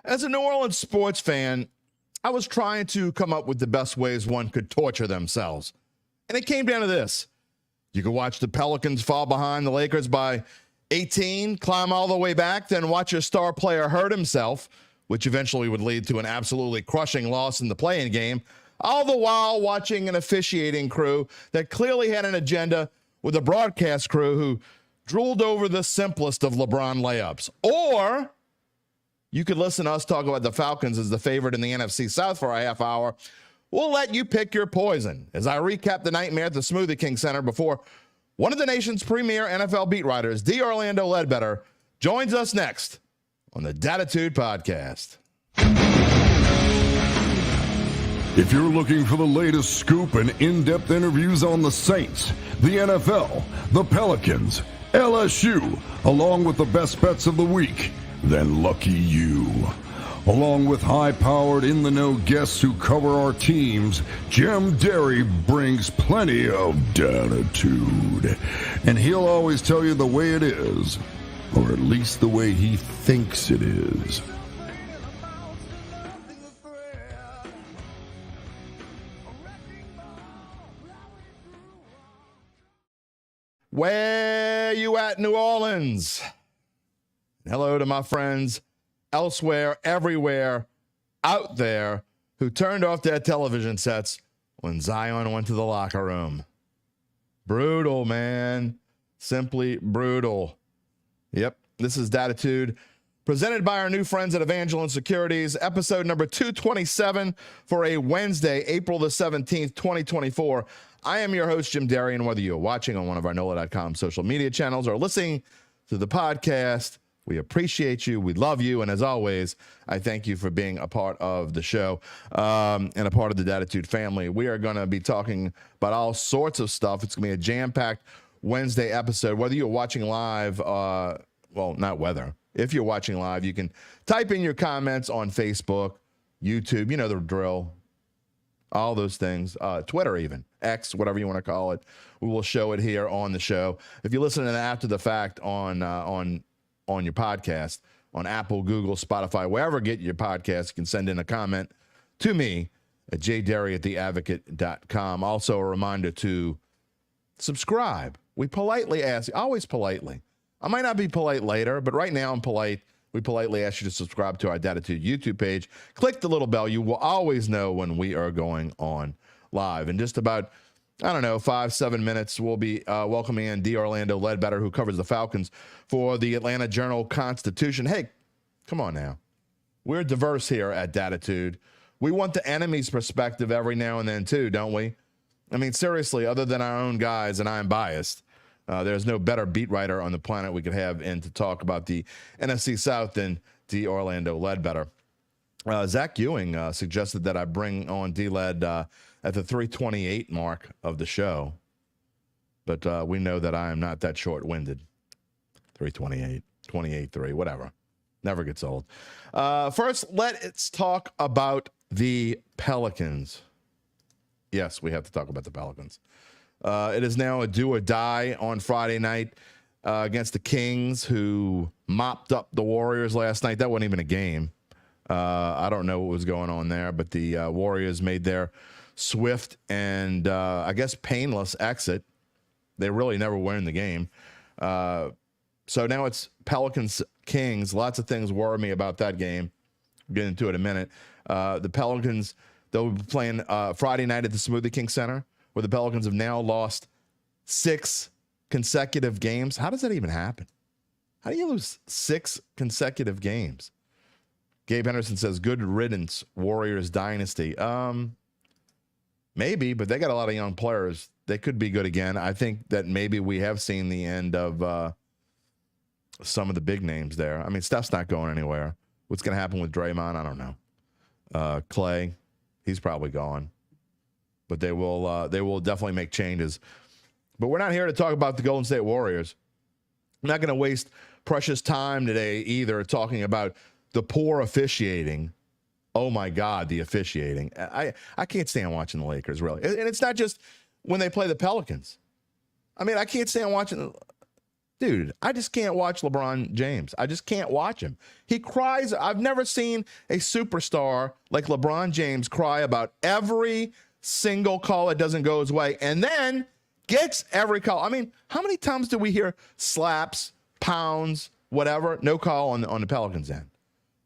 As a New Orleans sports fan, I was trying to come up with the best ways one could torture themselves. And it came down to this. You could watch the Pelicans fall behind the Lakers by 18, climb all the way back, then watch your star player hurt himself, which eventually would lead to an absolutely crushing loss in the play-in game, all the while watching an officiating crew that clearly had an agenda with a broadcast crew who drooled over the simplest of LeBron layups. Or you could listen to us talk about the Falcons as the favorite in the NFC South for a half hour. We'll let you pick your poison as I recap the nightmare at the Smoothie King Center before one of the nation's premier NFL beat writers, D. Orlando Ledbetter, joins us next on the Dattitude podcast. If you're looking for the latest scoop and in-depth interviews on the Saints, the NFL, the Pelicans, LSU, along with the best bets of the week, then lucky you. Along with high-powered, in-the-know guests who cover our teams, Jim Derry brings plenty of Dattitude. And he'll always tell you the way it is, or at least the way he thinks it is. Where you at, New Orleans? Hello to my friends elsewhere, everywhere, out there, who turned off their television sets when Zion went to the locker room. Brutal, man. Simply brutal. Yep, this is Dattitude, presented by our new friends at Evangeline Securities, episode number 227 for a Wednesday, April the 17th, 2024. I am your host, Jim Derry, and whether you're watching on one of our NOLA.com social media channels or listening to the podcast, we appreciate you. We love you. And as always, I thank you for being a part of the show and a part of the Dattitude family. We are going to be talking about all sorts of stuff. It's going to be a jam-packed Wednesday episode. Whether you're watching live, well, not whether. If you're watching live, you can type in your comments on Facebook, YouTube, you know the drill, all those things, Twitter even, X, whatever you want to call it. We will show it here on the show. If you're listening after the fact on your podcast, on Apple, Google, Spotify, wherever you get your podcast, you can send in a comment to me at jderry@theadvocate.com. Also, a reminder to subscribe. We politely ask you, always politely. I might not be polite later, but right now I'm polite. We politely ask you to subscribe to our Dattitude YouTube page. Click the little bell. You will always know when we are going on live. In just about, 5-7 minutes, we'll be welcoming in D. Orlando Ledbetter, who covers the Falcons for the Atlanta Journal-Constitution. Hey, come on now. We're diverse here at Dattitude. We want the enemy's perspective every now and then, too, don't we? I mean, seriously, other than our own guys, and I'm biased, there's no better beat writer on the planet we could have in to talk about the NFC South than D. Orlando Ledbetter. Zach Ewing suggested that I bring on D-Led at the 328 mark of the show. But we know that I am not that short-winded. 328, 28.3, whatever. Never gets old. First, let's talk about the Pelicans. Yes, we have to talk about the Pelicans. It is now a do or die on Friday night against the Kings, who mopped up the Warriors last night. That wasn't even a game. I don't know what was going on there, but the Warriors made their swift and, I guess, painless exit. They really never win the game. So now it's Pelicans-Kings. Lots of things worry me about that game. We'll get into it in a minute. The Pelicans, they'll be playing Friday night at the Smoothie King Center, where the Pelicans have now lost 6 consecutive games. How does that even happen? How do you lose 6 consecutive games? Gabe Henderson says, good riddance, Warriors dynasty. Maybe, but they got a lot of young players. They could be good again. I think that maybe we have seen the end of some of the big names there. I mean, Steph's not going anywhere. What's going to happen with Draymond? I don't know. Clay, he's probably gone. But they will definitely make changes. But we're not here to talk about the Golden State Warriors. I'm not going to waste precious time today either talking about the poor officiating. Oh, my God, the officiating. I can't stand watching the Lakers, really. And it's not just when they play the Pelicans. I mean, I can't stand watching Dude, I just can't watch LeBron James. I just can't watch him. He cries. I've never seen a superstar like LeBron James cry about every single call that doesn't go his way and then gets every call. I mean, how many times do we hear slaps, pounds, whatever, no call on the Pelicans end?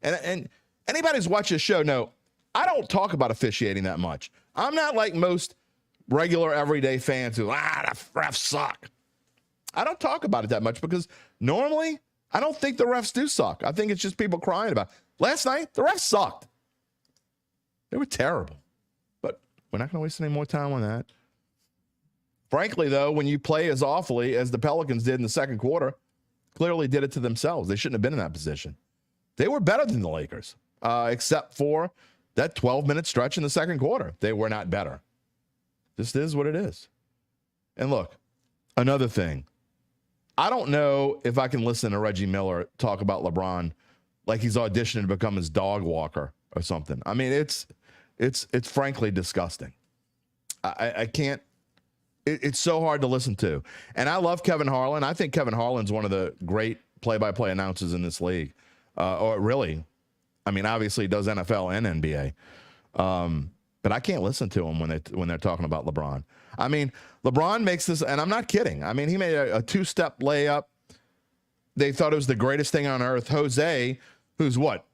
And anybody who's watched this show know I don't talk about officiating that much. I'm not like most regular everyday fans who, the refs suck. I don't talk about it that much because normally I don't think the refs do suck. I think it's just people crying about it. Last night, the refs sucked. They were terrible. But we're not going to waste any more time on that. Frankly, though, when you play as awfully as the Pelicans did in the second quarter, clearly did it to themselves. They shouldn't have been in that position. They were better than the Lakers, except for that 12-minute stretch in the second quarter. They were not better. This is what it is. And look, another thing. I don't know if I can listen to Reggie Miller talk about LeBron like he's auditioning to become his dog walker or something. I mean, it's frankly disgusting. I can't. It's so hard to listen to. And I love Kevin Harlan. I think Kevin Harlan's one of the great play-by-play announcers in this league. Or really, I mean, obviously he does NFL and NBA. But I can't listen to him when they're talking about LeBron. I mean, LeBron makes this, and I'm not kidding. I mean, he made a two-step layup. They thought it was the greatest thing on earth. Jose, who's what,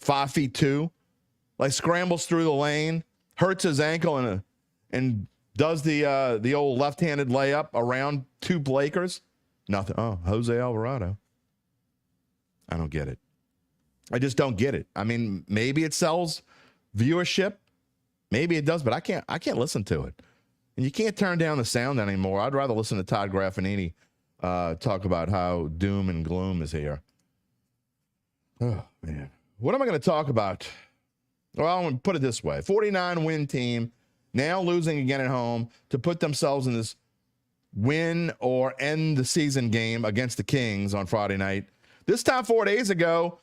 5'2", like scrambles through the lane, hurts his ankle, and does the old left-handed layup around two Blakers. Nothing. Oh, Jose Alvarado. I don't get it. I just don't get it. I mean, maybe it sells viewership. Maybe it does, but I can't listen to it. And you can't turn down the sound anymore. I'd rather listen to Todd Graffinini talk about how doom and gloom is here. Oh, man. What am I going to talk about? Well, I'm going to put it this way. 49-win team, now losing again at home to put themselves in this win or end the season game against the Kings on Friday night. This time 4 days ago,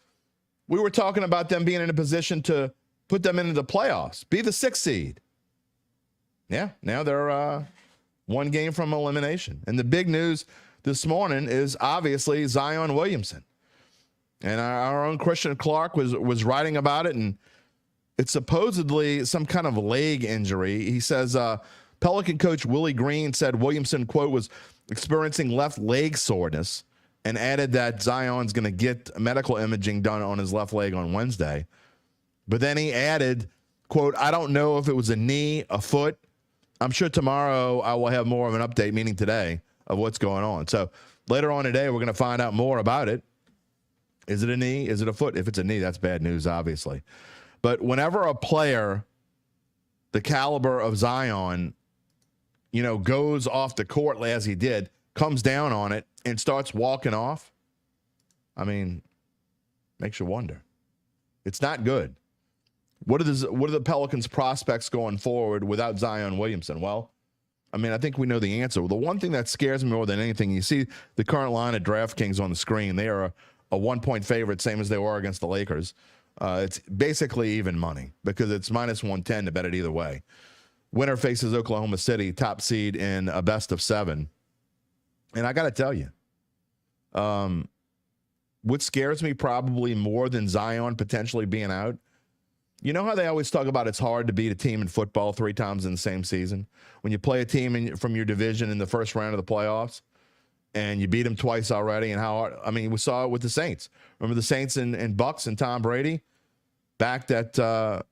we were talking about them being in a position to put them into the playoffs, be the 6th seed. Yeah, now they're one game from elimination. And the big news this morning is obviously Zion Williamson. And our own Christian Clark was writing about it, and it's supposedly some kind of leg injury. He says Pelican coach Willie Green said Williamson, quote, was experiencing left leg soreness, and added that Zion's going to get medical imaging done on his left leg on Wednesday. But then he added, quote, I don't know if it was a knee, a foot. I'm sure tomorrow I will have more of an update, meaning today, of what's going on. So later on today, we're going to find out more about it. Is it a knee? Is it a foot? If it's a knee, that's bad news, obviously. But whenever a player the caliber of Zion, goes off the court as he did, comes down on it and starts walking off, I mean, makes you wonder. It's not good. What are the Pelicans' prospects going forward without Zion Williamson? Well, I mean, I think we know the answer. The one thing that scares me more than anything, you see the current line at DraftKings on the screen. They are a 1-point favorite, same as they were against the Lakers. It's basically even money because it's minus 110 to bet it either way. Winner faces Oklahoma City, top seed in a best of 7. And I got to tell you, what scares me probably more than Zion potentially being out, you know how they always talk about it's hard to beat a team in football 3 times in the same season? When you play a team from your division in the first round of the playoffs and you beat them twice already, and how hard, I mean, we saw it with the Saints. Remember the Saints and Bucs and Tom Brady back that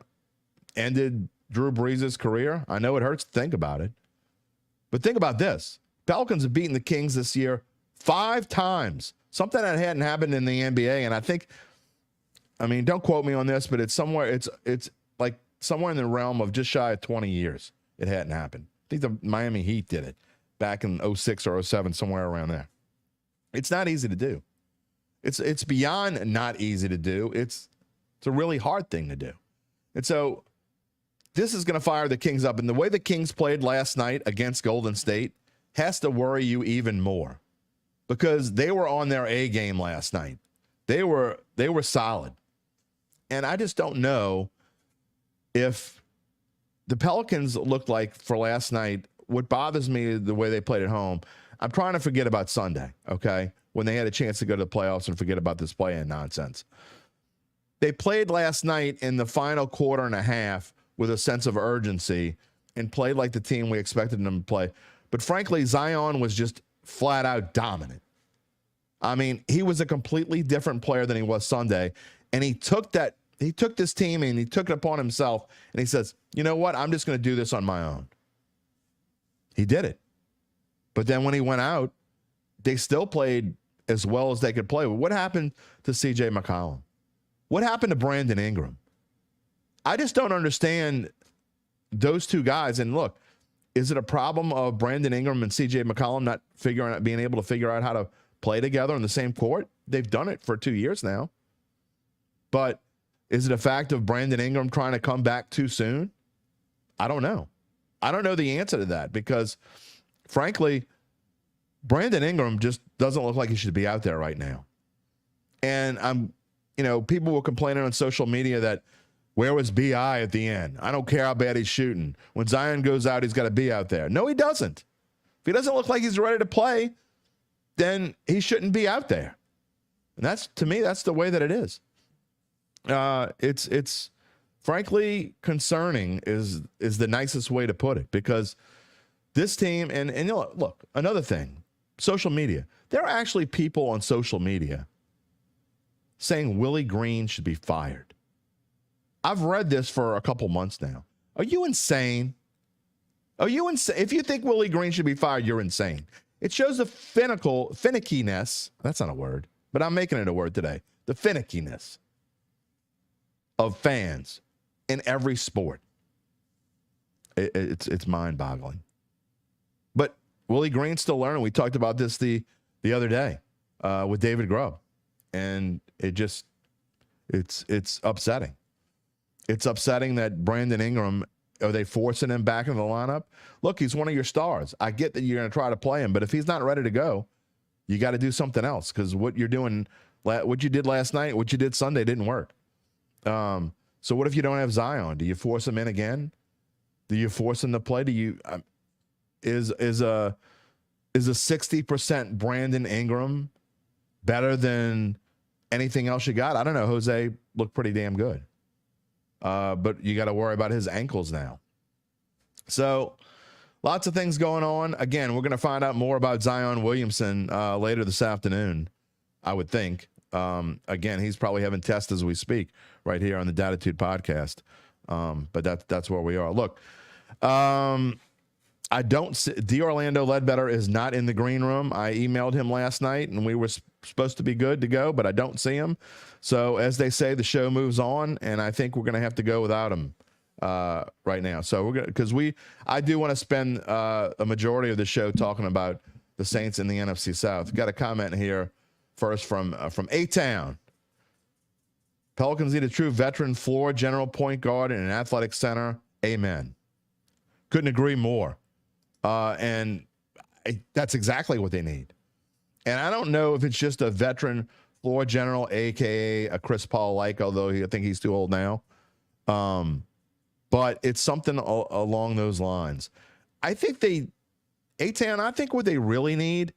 ended Drew Brees' career? I know it hurts to think about it. But think about this. Pelicans have beaten the Kings this year 5 times. Something that hadn't happened in the NBA, and I mean, don't quote me on this, but it's like somewhere in the realm of just shy of 20 years it hadn't happened. I think the Miami Heat did it back in 06 or 07, somewhere around there. It's not easy to do. It's beyond not easy to do. It's a really hard thing to do. And so this is going to fire the Kings up. And the way the Kings played last night against Golden State has to worry you even more because they were on their A game last night. They were solid. And I just don't know if the Pelicans looked like for last night. What bothers me the way they played at home, I'm trying to forget about Sunday, okay, when they had a chance to go to the playoffs and forget about this play-in nonsense. They played last night in the final quarter and a half with a sense of urgency and played like the team we expected them to play. But frankly, Zion was just flat out dominant. I mean, he was a completely different player than he was Sunday. And he took this team and he took it upon himself and he says, you know what? I'm just going to do this on my own. He did it. But then when he went out, they still played as well as they could play. What happened to C.J. McCollum? What happened to Brandon Ingram? I just don't understand those two guys. And look, is it a problem of Brandon Ingram and C.J. McCollum not being able to figure out how to play together in the same court? They've done it for 2 years now. But is it a fact of Brandon Ingram trying to come back too soon? I don't know. I don't know the answer to that because, frankly, Brandon Ingram just doesn't look like he should be out there right now. And people were complaining on social media that where was B.I. at the end? I don't care how bad he's shooting. When Zion goes out, he's got to be out there. No, he doesn't. If he doesn't look like he's ready to play, then he shouldn't be out there. And to me, that's the way that it is. It's frankly concerning is the nicest way to put it because this team and look, another thing, social media. There are actually people on social media saying Willie Green should be fired. I've read this for a couple months now. Are you insane? Are you insane? If you think Willie Green should be fired, you're insane. It shows the finickiness. That's not a word, but I'm making it a word today. The finickiness of fans in every sport. It's mind-boggling. But Willie Green's still learning. We talked about this the other day with David Grubb, and it's upsetting. It's upsetting that Brandon Ingram, are they forcing him back in the lineup? Look, he's one of your stars. I get that you're going to try to play him, but if he's not ready to go, you got to do something else because what you did last night, what you did Sunday didn't work. So what if you don't have Zion? Do you force him in again? Do you force him to play? Do you is a 60% Brandon Ingram better than anything else you got? I don't know. Jose looked pretty damn good. But you got to worry about his ankles now. So lots of things going on. Again, we're going to find out more about Zion Williamson later this afternoon, I would think. Again, he's probably having tests as we speak right here on the Dattitude podcast. But that's where we are. Look, I don't see Orlando Ledbetter is not in the green room. I emailed him last night and we were supposed to be good to go, but I don't see him. So as they say, the show moves on, and I think we're going to have to go without him right now. So we're going to, I do want to spend a majority of the show talking about the Saints in the NFC South. Got a comment here first from A-Town. Pelicans need a true veteran floor general point guard and an athletic center. Amen. Couldn't agree more. And that's exactly what they need. And I don't know if it's just a veteran floor general, a.k.a. a Chris Paul-like, although I think he's too old now. But it's something along those lines. I think I think what they really need,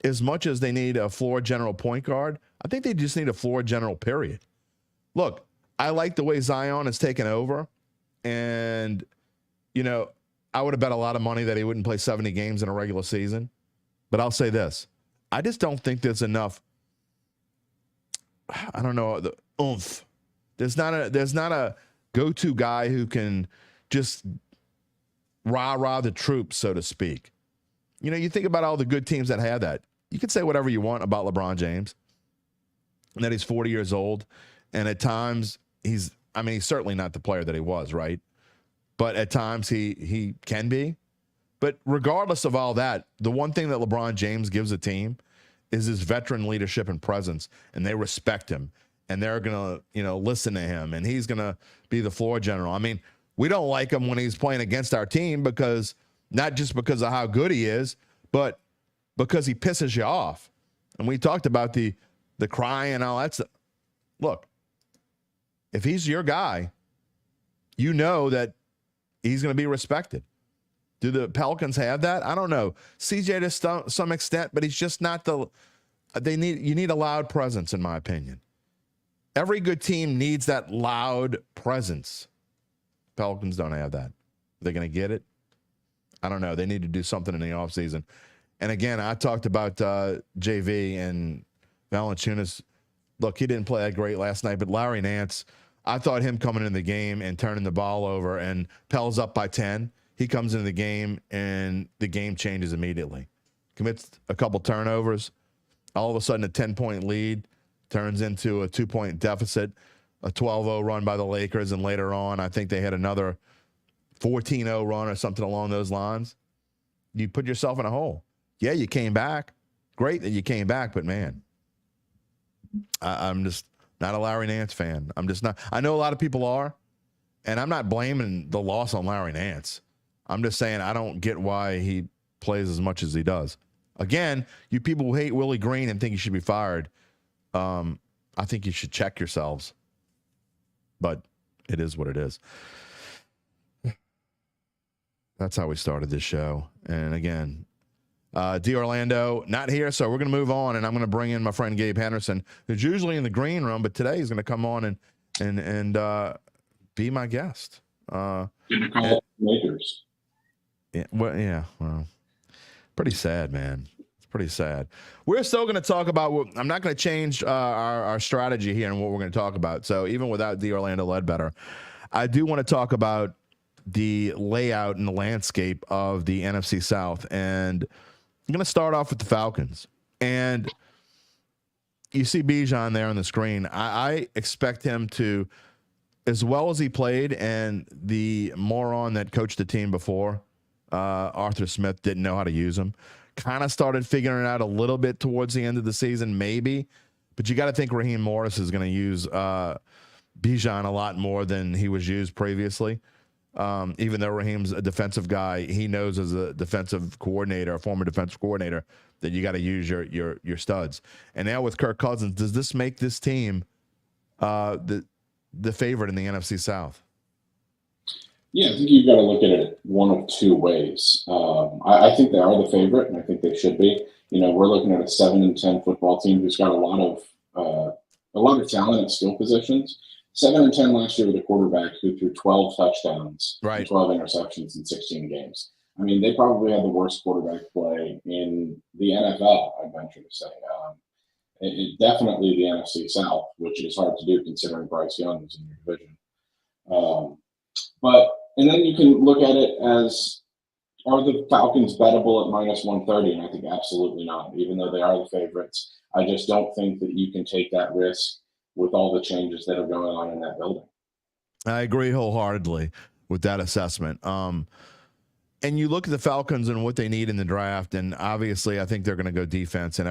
as much as they need a floor general point guard, I think they just need a floor general period. Look, I like the way Zion has taken over. And, I would have bet a lot of money that he wouldn't play 70 games in a regular season. But I'll say this. I just don't think there's enough, I don't know, the oomph. There's not a go-to guy who can just rah-rah the troops, so to speak. You think about all the good teams that have that. You can say whatever you want about LeBron James, and that he's 40 years old, and at times he's certainly not the player that he was, right? But at times he can be. But regardless of all that, the one thing that LeBron James gives a team is his veteran leadership and presence, and they respect him, and they're going to, listen to him, and he's going to be the floor general. I mean, we don't like him when he's playing against our team because not just because of how good he is, but because he pisses you off. And we talked about the crying and all that stuff. Look, if he's your guy, you know that he's going to be respected. Do the Pelicans have that? I don't know. CJ to some extent, but he's just not the. You need a loud presence, in my opinion. Every good team needs that loud presence. Pelicans don't have that. Are they going to get it? I don't know. They need to do something in the offseason. And again, I talked about JV and Valanciunas. Look, he didn't play that great last night, but Larry Nance, I thought him coming in the game and turning the ball over, and Pell's up by 10. He comes into the game, and the game changes immediately. Commits a couple turnovers. All of a sudden, a 10-point lead turns into a 2-point deficit, a 12-0 run by the Lakers, and later on, I think they had another 14-0 run or something along those lines. You put yourself in a hole. Yeah, you came back. Great that you came back, but, man, I'm just not a Larry Nance fan. I'm just not. I know a lot of people are, and I'm not blaming the loss on Larry Nance. I'm just saying I don't get why he plays as much as he does. Again, you people who hate Willie Green and think he should be fired, I think you should check yourselves. But it is what it is. That's how we started this show. And again, D. Orlando not here, so we're going to move on, and I'm going to bring in my friend Gabe Henderson, who's usually in the green room, but today he's going to come on and be my guest. Makers. Yeah, well, pretty sad, man. It's pretty sad. We're still going to talk about. I'm not going to change our strategy here and what we're going to talk about. So even without D. Orlando Ledbetter, I do want to talk about the layout and the landscape of the NFC South, and I'm going to start off with the Falcons. And you see Bijan there on the screen. I expect him to, as well as he played, and the moron that coached the team before, Arthur Smith, didn't know how to use him. Kind of started figuring it out a little bit towards the end of the season, maybe. But you got to think Raheem Morris is going to use Bijan a lot more than he was used previously. Even though Raheem's a defensive guy, he knows as a defensive coordinator, a former defensive coordinator, that you got to use your studs. And now with Kirk Cousins, does this make this team the favorite in the NFC South? Yeah, I think you've got to look at it one of two ways. I think they are the favorite, and I think they should be. We're looking at a 7-10 football team who's got a lot of talent at skill positions. 7-10 last year with a quarterback who threw 12 touchdowns, and 12 interceptions in 16 games. I mean, they probably had the worst quarterback play in the NFL, I'd venture to say. Definitely the NFC South, which is hard to do considering Bryce Young is in your division. And then you can look at it as, are the Falcons bettable at -130? And I think absolutely not. Even though they are the favorites, I just don't think that you can take that risk with all the changes that are going on in that building. I agree wholeheartedly with that assessment. And you look at the Falcons and what they need in the draft, and obviously I think they're going to go defense in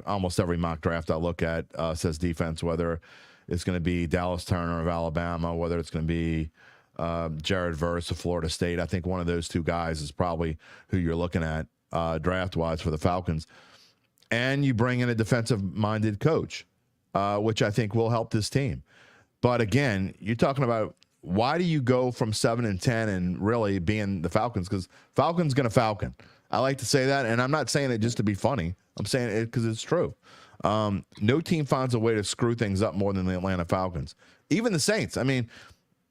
almost every mock draft I look at says defense, whether it's going to be Dallas Turner of Alabama, whether it's going to be Jared Verse of Florida State. I think one of those two guys is probably who you're looking at draft-wise for the Falcons. And you bring in a defensive-minded coach, which I think will help this team. But again, you're talking about, why do you go from 7-10 and really being the Falcons? Because Falcon's going to Falcon. I like to say that, and I'm not saying it just to be funny. I'm saying it because it's true. No team finds a way to screw things up more than the Atlanta Falcons. Even the Saints. I mean,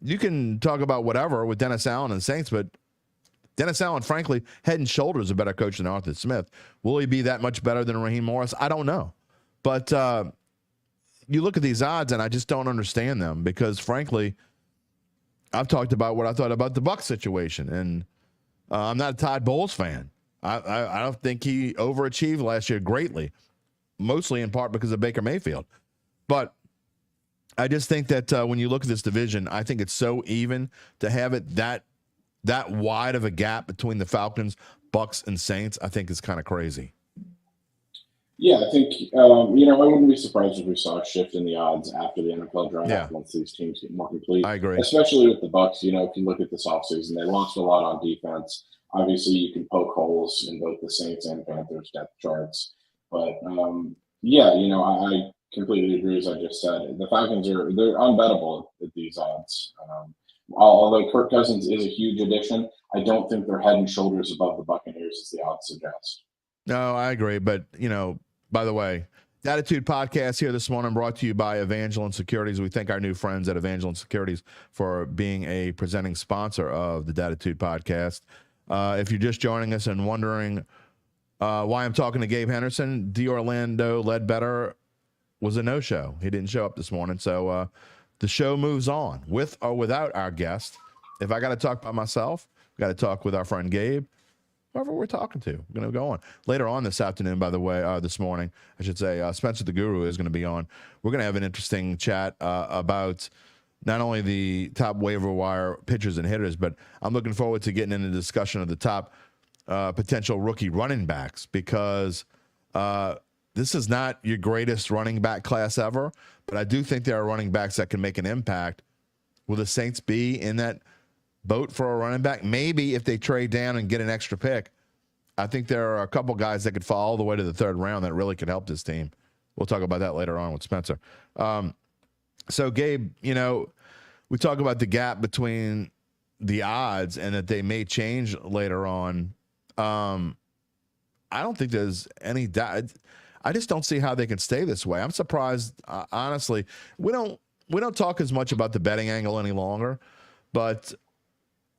you can talk about whatever with Dennis Allen and the Saints, but Dennis Allen, frankly, head and shoulders a better coach than Arthur Smith. Will he be that much better than Raheem Morris? I don't know. But you look at these odds, and I just don't understand them because, frankly, I've talked about what I thought about the Bucs situation, and I'm not a Todd Bowles fan. I don't think he overachieved last year greatly, mostly in part because of Baker Mayfield. But I just think that when you look at this division, I think it's so even to have it that wide of a gap between the Falcons, Bucs, and Saints. I think is kind of crazy. Yeah, I think, I wouldn't be surprised if we saw a shift in the odds after the NFL draft once these teams get more complete. I agree. Especially with the Bucs. If you look at this offseason, they lost a lot on defense. Obviously, you can poke holes in both the Saints and Panthers depth charts. But, I completely agree, as I just said. The Falcons they're unbettable at these odds. although Kirk Cousins is a huge addition, I don't think they're head and shoulders above the Buccaneers, as the odds suggest. No, I agree. But, by the way, Dattitude podcast here this morning brought to you by Evangeline Securities. We thank our new friends at Evangeline Securities for being a presenting sponsor of the Dattitude podcast. If you're just joining us and wondering why I'm talking to Gabe Henderson, the Orlando Ledbetter was a no-show. He didn't show up this morning. So the show moves on with or without our guest. If I got to talk by myself, got to talk with our friend Gabe. Whoever we're talking to, we're going to go on. Later on this afternoon, by the way, this morning, I should say, Spencer the Guru is going to be on. We're going to have an interesting chat about not only the top waiver wire pitchers and hitters, but I'm looking forward to getting into the discussion of the top potential rookie running backs, because this is not your greatest running back class ever, but I do think there are running backs that can make an impact. Will the Saints be in that boat for a running back? Maybe if they trade down and get an extra pick. I think there are a couple guys that could fall all the way to the third round that really could help this team. We'll talk about that later on with Spencer. So, Gabe, we talk about the gap between the odds and that they may change later on. I don't think there's any doubt. I just don't see how they can stay this way. I'm surprised, honestly. We don't talk as much about the betting angle any longer, but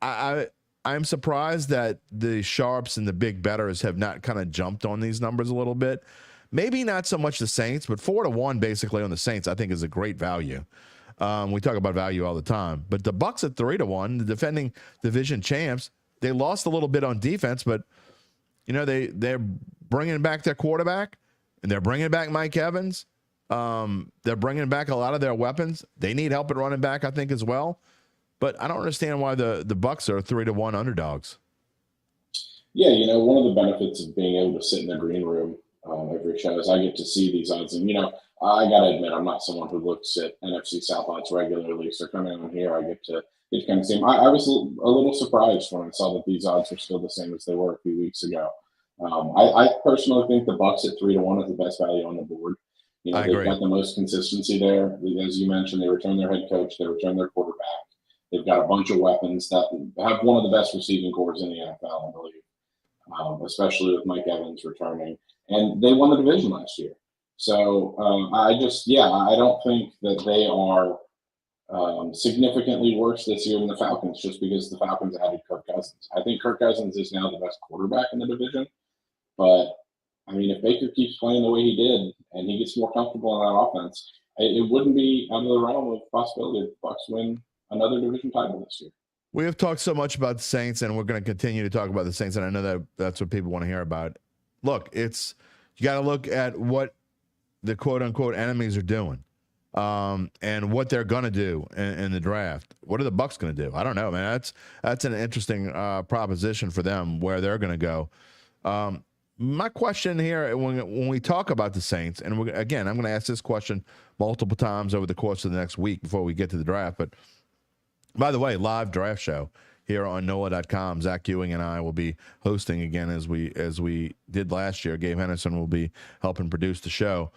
I'm surprised that the sharps and the big bettors have not kind of jumped on these numbers a little bit. Maybe not so much the Saints, but 4-1 basically on the Saints I think is a great value. We talk about value all the time, but the Bucs at 3-1, the defending division champs, they lost a little bit on defense, but they're bringing back their quarterback and they're bringing back Mike Evans. They're bringing back a lot of their weapons. They need help at running back, I think, as well. But I don't understand why the Bucs are 3-1 underdogs. Yeah, one of the benefits of being able to sit in the green room every show is I get to see these odds. And, I got to admit, I'm not someone who looks at NFC South odds regularly. So coming on here, I get to kind of see them. I was a little surprised when I saw that these odds were still the same as they were a few weeks ago. I personally think the Bucs at 3-1 is the best value on the board. They've got the most consistency there. As you mentioned, they return their head coach, they return their quarterback. They've got a bunch of weapons that have one of the best receiving corps in the NFL, I believe, especially with Mike Evans returning. And they won the division last year. So I don't think that they are significantly worse this year than the Falcons just because the Falcons added Kirk Cousins. I think Kirk Cousins is now the best quarterback in the division. But, if Baker keeps playing the way he did and he gets more comfortable in that offense, it wouldn't be out of the realm of possibility that the Bucs win another division title this year. We have talked so much about the Saints, and we're going to continue to talk about the Saints, and I know that's what people want to hear about. Look, you got to look at what the quote-unquote enemies are doing and what they're going to do in the draft. What are the Bucs going to do? I don't know, man. That's an interesting proposition for them where they're going to go. My question here, when we talk about the Saints, and again, I'm going to ask this question multiple times over the course of the next week before we get to the draft, but by the way, live draft show here on NOLA.com. Zach Ewing and I will be hosting again as we did last year. Gabe Henderson will be helping produce the show.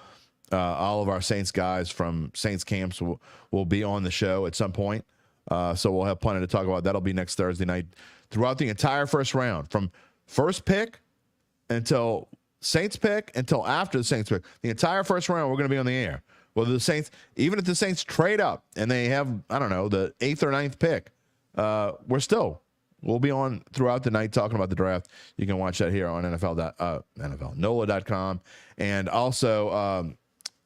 All of our Saints guys from Saints camps will be on the show at some point. So we'll have plenty to talk about. That'll be next Thursday night. Throughout the entire first round, from first pick until Saints pick until after the Saints pick, the entire first round, we're going to be on the air. Whether the Saints, even if the Saints trade up and they have, I don't know, the 8th or 9th pick, we'll be on throughout the night talking about the draft. You can watch that here on NOLA.com. And also,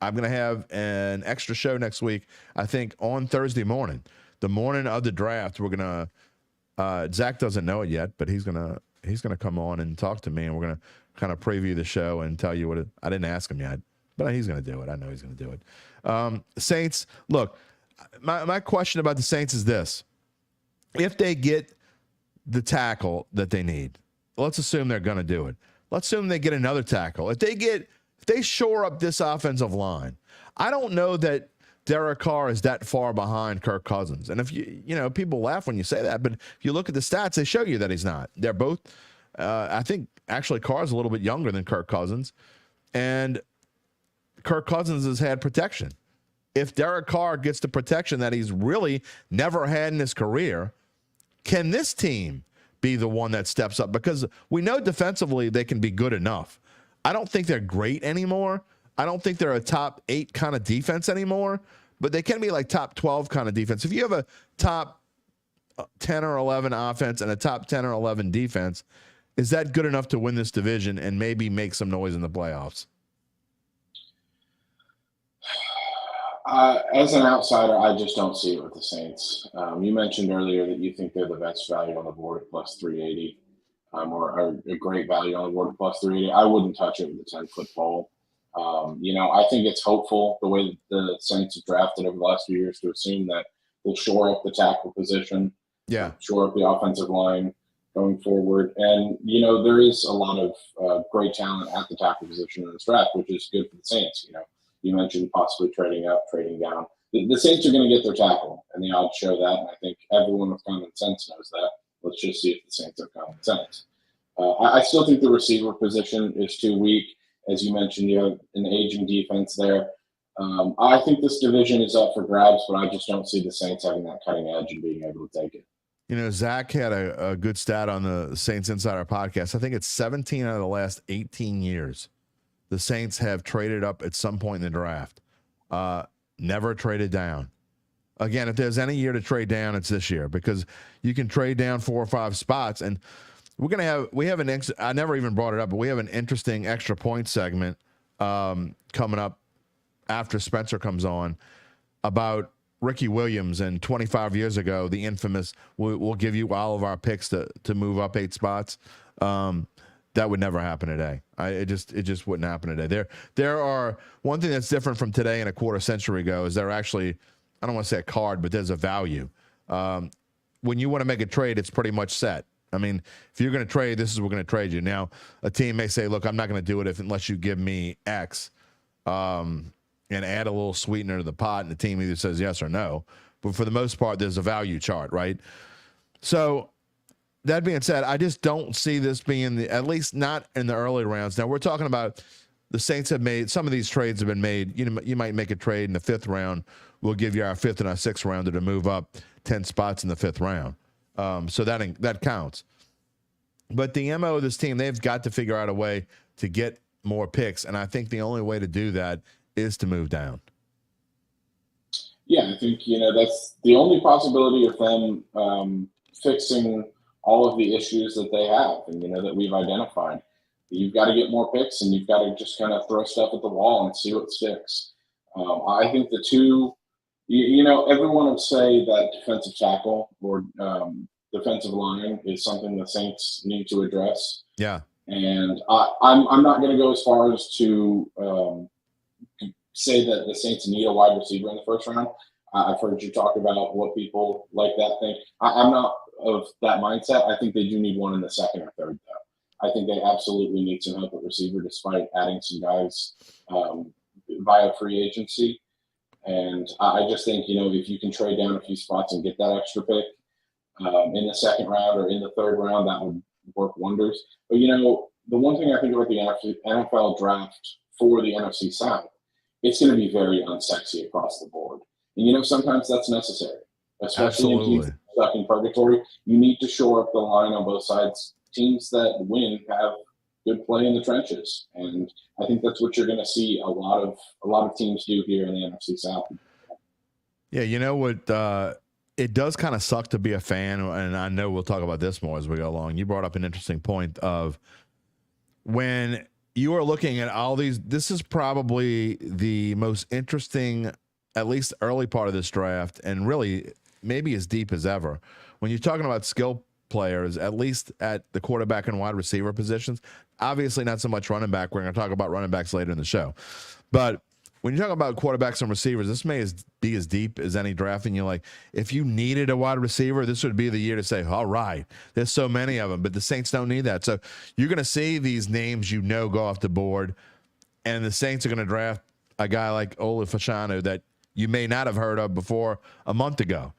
I'm going to have an extra show next week, I think, on Thursday morning. The morning of the draft, we're going to, Zach doesn't know it yet, but he's going to come on and talk to me, and we're going to kind of preview the show and tell you I didn't ask him yet. But he's going to do it. I know he's going to do it. Saints, look, my question about the Saints is this. If they get the tackle that they need, let's assume they're going to do it. Let's assume they get another tackle. If they shore up this offensive line, I don't know that Derek Carr is that far behind Kirk Cousins. And if people laugh when you say that, but if you look at the stats, they show you that he's not. They're both, I think, actually Carr's a little bit younger than Kirk Cousins. And Kirk Cousins has had protection. if Derek Carr gets the protection that he's really never had in his career, can this team be the one that steps up? Because we know defensively they can be good enough. I don't think they're great anymore. I don't think they're a top 8 kind of defense anymore, but they can be like top 12 kind of defense. If you have a top 10 or 11 offense and a top 10 or 11 defense, is that good enough to win this division and maybe make some noise in the playoffs? As an outsider, I just don't see it with the Saints. You mentioned earlier that you think they're the best value on the board at plus 380, or a great value on the board at plus 380. I wouldn't touch it with a 10-foot pole. I think it's hopeful the way that the Saints have drafted over the last few years to assume that they'll shore up the tackle position, shore up the offensive line going forward. And, there is a lot of great talent at the tackle position in this draft, which is good for the Saints. You mentioned possibly trading up, trading down. The Saints are going to get their tackle, and the odds show that. And I think everyone with common sense knows that. Let's just see if the Saints have common sense. I still think the receiver position is too weak. As you mentioned, you have an aging defense there. I think this division is up for grabs, but I just don't see the Saints having that cutting edge and being able to take it. Zach had a good stat on the Saints Insider podcast. I think it's 17 out of the last 18 years the Saints have traded up at some point in the draft. Never traded down. Again, if there's any year to trade down, it's this year, because you can trade down 4 or 5 spots. And we have I never even brought it up, but we have an interesting extra point segment coming up after Spencer comes on about Ricky Williams. And 25 years ago, the infamous, we'll give you all of our picks to move up 8 spots. That would never happen today. It just wouldn't happen today. There are one thing that's different from today and a quarter century ago is there actually, I don't want to say a card, but there's a value. When you want to make a trade, it's pretty much set. I mean, if you're going to trade, this is what we're going to trade you. Now, a team may say, look, I'm not going to do it unless you give me X, and add a little sweetener to the pot, and the team either says yes or no. But for the most part, there's a value chart, right? So that being said, I just don't see this being at least not in the early rounds. Now, we're talking about the Saints have made, some of these trades have been made. You might make a trade in the 5th round. We'll give you our 5th and our 6th rounder to move up 10 spots in the 5th round. So that counts. But the MO of this team, they've got to figure out a way to get more picks. And I think the only way to do that is to move down. Yeah, I think, that's the only possibility of them fixing all of the issues that they have and, that we've identified. You've got to get more picks, and you've got to just kind of throw stuff at the wall and see what sticks. I think the two, everyone would say that defensive tackle or defensive line is something the Saints need to address. Yeah. And I'm not going to go as far as to say that the Saints need a wide receiver in the 1st round. I've heard you talk about what people like that think. I'm not of that mindset. I think they do need one in the 2nd or 3rd, though. I think they absolutely need some help at receiver, despite adding some guys via free agency. And I just think, if you can trade down a few spots and get that extra pick in the 2nd round or in the 3rd round, that would work wonders. But, the one thing I think about the NFL draft for the NFC South, it's going to be very unsexy across the board. And, sometimes that's necessary, especially in teams stuck in purgatory. You need to shore up the line on both sides. Teams that win have good play in the trenches, and I think that's what you're going to see a lot of teams do here in the NFC South. Yeah, you know what? It does kind of suck to be a fan, and I know we'll talk about this more as we go along. You brought up an interesting point of when you are looking at all these. This is probably the most interesting, at least early part of this draft, and really maybe as deep as ever. When you're talking about skill players, at least at the quarterback and wide receiver positions, obviously not so much running back. We're going to talk about running backs later in the show. But when you talk about quarterbacks and receivers, this may be as deep as any draft. And you're like, if you needed a wide receiver, this would be the year to say, all right, there's so many of them. But the Saints don't need that. So you're going to see these names go off the board. And the Saints are going to draft a guy like Olu Fashanu that you may not have heard of before a month ago.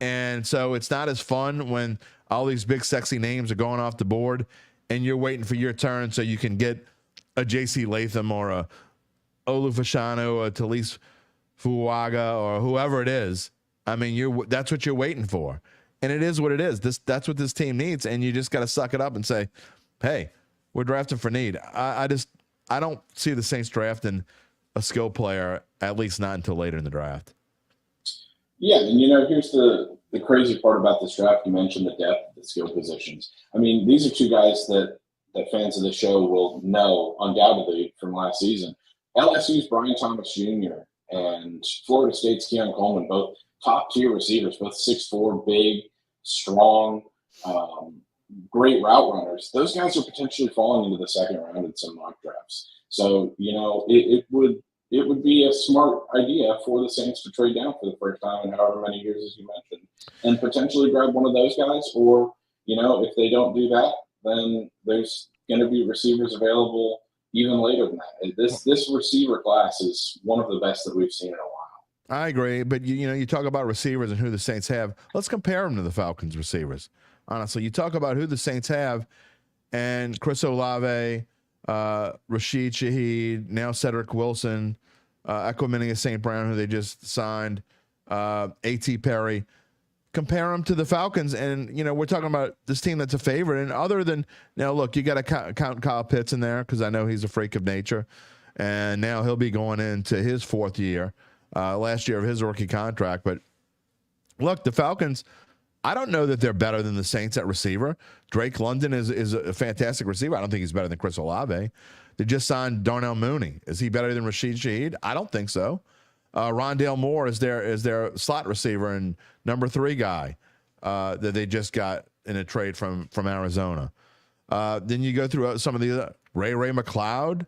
And so it's not as fun when all these big, sexy names are going off the board and you're waiting for your turn so you can get a J.C. Latham or a Olu Fashanu or a Talise Fuaga or whoever it is. I mean, that's what you're waiting for. And it is what it is. That's what this team needs. And you just got to suck it up and say, hey, we're drafting for need. I don't see the Saints drafting a skill player, at least not until later in the draft. Yeah, and here's the crazy part about this draft. You mentioned the depth of the skill positions. I mean, these are two guys that fans of the show will know undoubtedly from last season. LSU's Brian Thomas Jr. and Florida State's Keon Coleman, both top-tier receivers, both 6'4", big, strong, great route runners. Those guys are potentially falling into the second round in some mock drafts. So, it would be a smart idea for the Saints to trade down for the first time in however many years, as you mentioned, and potentially grab one of those guys. Or, if they don't do that, then there's going to be receivers available even later than that. This receiver class is one of the best that we've seen in a while. I agree, but you talk about receivers and who the Saints have. Let's compare them to the Falcons receivers. Honestly, you talk about who the Saints have, and Chris Olave, Rashid Shaheed, now Cedric Wilson, Equimini St. Brown, who they just signed, A.T. Perry. Compare them to the Falcons, and we're talking about this team that's a favorite. And other than look, you got to count Kyle Pitts in there because I know he's a freak of nature, and now he'll be going into his fourth year, last year of his rookie contract. But look, the Falcons, I don't know that they're better than the Saints at receiver. Drake London is a fantastic receiver. I don't think he's better than Chris Olave. They just signed Darnell Mooney. Is he better than Rashid Shaheed? I don't think so. Rondale Moore is their slot receiver and number 3 guy that they just got in a trade from Arizona. Then you go through some of the other, Ray McLeod,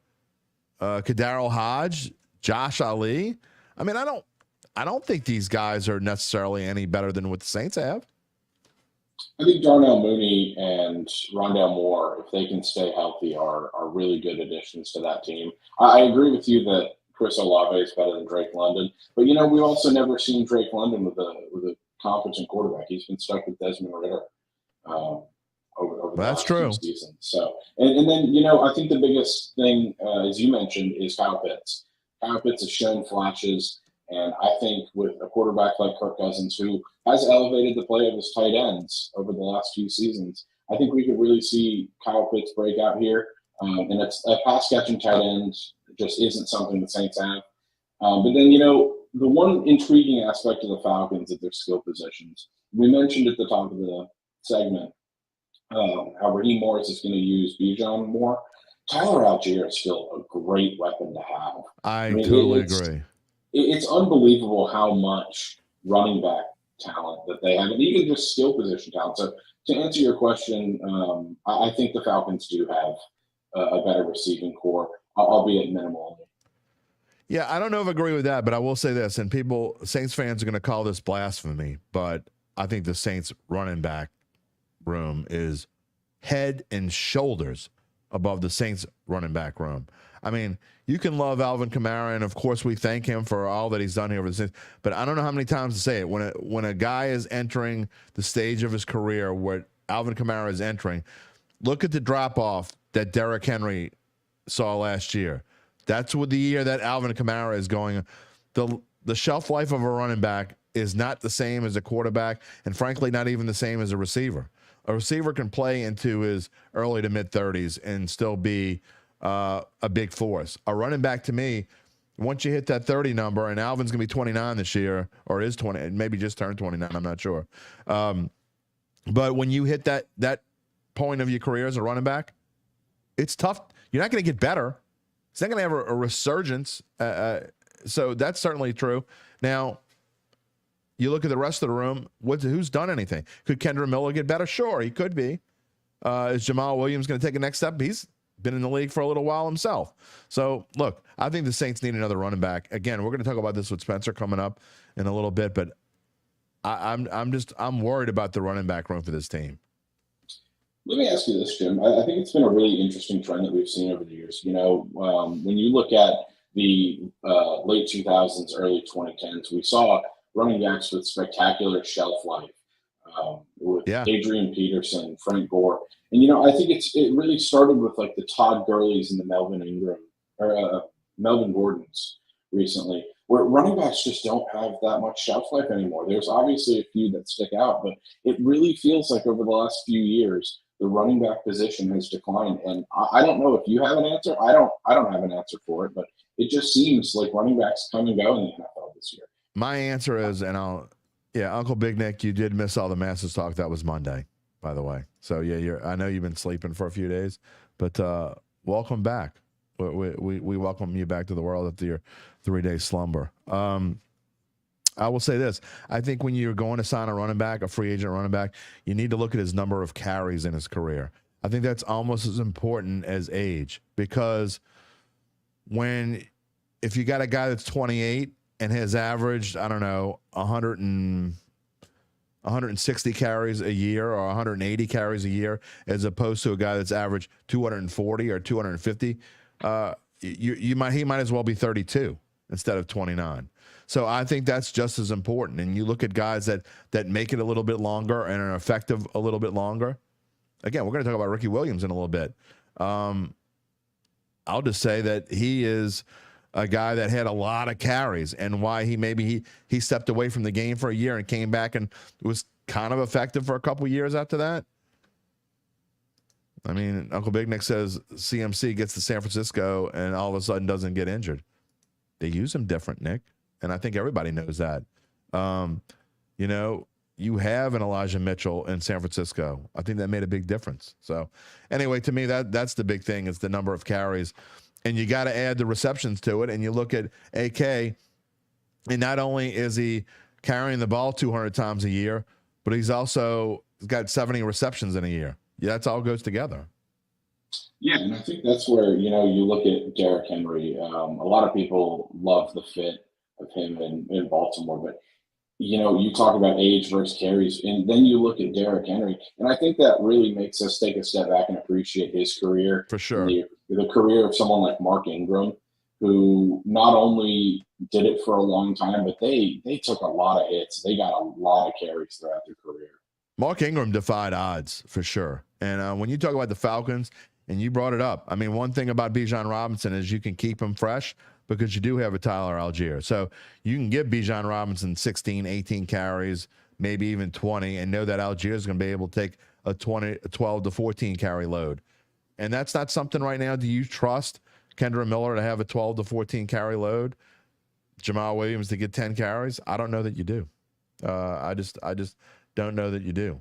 Kadarrell Hodge, Josh Ali. I mean, I don't think these guys are necessarily any better than what the Saints have. I think Darnell Mooney and Rondale Moore, if they can stay healthy, are really good additions to that team. I agree with you that Chris Olave is better than Drake London, but we've also never seen Drake London with a competent quarterback. He's been stuck with Desmond Ridder over the last few seasons. So, and then I think the biggest thing, as you mentioned, is Kyle Pitts. Kyle Pitts has shown flashes, and I think with a quarterback like Kirk Cousins, who has elevated the play of his tight ends over the last few seasons, I think we could really see Kyle Pitts break out here. And it's a pass-catching tight end just isn't something the Saints have. But then, the one intriguing aspect of the Falcons is their skill positions. We mentioned at the top of the segment how Raheem Morris is going to use Bijan more. Tyler Algier is still a great weapon to have. I totally agree. It's unbelievable how much running back talent that they have, and even just skill position talent. So to answer your question, I think the Falcons do have a better receiving core, albeit minimal. Yeah, I don't know if I agree with that, but I will say this, and Saints fans are going to call this blasphemy, but I think the Saints running back room is head and shoulders above the Saints running back room. I mean, you can love Alvin Kamara, and of course we thank him for all that he's done here with the Saints, but I don't know how many times to say it. When a guy is entering the stage of his career where Alvin Kamara is entering, look at the drop-off that Derrick Henry saw last year. That's what the year that Alvin Kamara is going. The shelf life of a running back is not the same as a quarterback, and frankly, not even the same as a receiver. A receiver can play into his early to mid-30s and still be a big force. A running back, to me, once you hit that 30 number, and Alvin's going to be 29 this year, or is 20, maybe just turned 29, I'm not sure. But when you hit that point of your career as a running back, it's tough. You're not going to get better. It's not going to have a resurgence. So that's certainly true. Now, you look at the rest of the room, who's done anything? Could Kendra Miller get better? Sure, he could be. Is Jamal Williams going to take a next step? He's been in the league for a little while himself. So, look, I think the Saints need another running back. Again, we're going to talk about this with Spencer coming up in a little bit, but I'm worried about the running back room for this team. Let me ask you this, Jim. I think it's been a really interesting trend that we've seen over the years. When you look at the late 2000s, early 2010s, we saw running backs with spectacular shelf life, with Adrian Peterson, Frank Gore. And, I think it really started with like the Todd Gurleys and the Melvin Gordons recently. where running backs just don't have that much shelf life anymore. There's obviously a few that stick out, but it really feels like over the last few years, the running back position has declined. And I don't know if you have an answer. I don't have an answer for it, but it just seems like running backs come and go in the NFL this year. My answer is, Uncle Big Nick, you did miss all the Masters talk. That was Monday, by the way. So yeah, I know you've been sleeping for a few days, but welcome back. We welcome you back to the world after your 3-day slumber. I will say this. I think when you're going to sign a running back, a free agent running back, you need to look at his number of carries in his career. I think that's almost as important as age, because if you got a guy that's 28 and has averaged, 160 carries a year or 180 carries a year, as opposed to a guy that's averaged 240 or 250, he might as well be 32 instead of 29. So I think that's just as important. And you look at guys that make it a little bit longer and are effective a little bit longer. Again, we're going to talk about Ricky Williams in a little bit. I'll just say that he is a guy that had a lot of carries, and why he stepped away from the game for a year and came back and was kind of effective for a couple years after that. I mean, Uncle Big Nick says CMC gets to San Francisco and all of a sudden doesn't get injured. They use him different, Nick, and I think everybody knows that. You have an Elijah Mitchell in San Francisco. I think that made a big difference. So anyway, to me, that's the big thing, is the number of carries. And you got to add the receptions to it. And you look at AK, and not only is he carrying the ball 200 times a year, but he's also got 70 receptions in a year. Yeah, that's all goes together. Yeah, and I think that's where, you look at Derrick Henry. A lot of people love the fit of him in Baltimore, but you talk about age versus carries, and then you look at Derrick Henry, and I think that really makes us take a step back and appreciate his career. For sure. The career of someone like Mark Ingram, who not only did it for a long time, but they took a lot of hits. They got a lot of carries throughout their career. Mark Ingram defied odds, for sure. And when you talk about the Falcons, and you brought it up, I mean, one thing about Bijan Robinson is you can keep him fresh, because you do have a Tyler Algier. So you can give Bijan Robinson 16, 18 carries, maybe even 20, and know that Algier is going to be able to take a 12 to 14 carry load. And that's not something right now. Do you trust Kendra Miller to have a 12 to 14 carry load? Jamal Williams to get 10 carries? I don't know that you do. I just don't know that you do.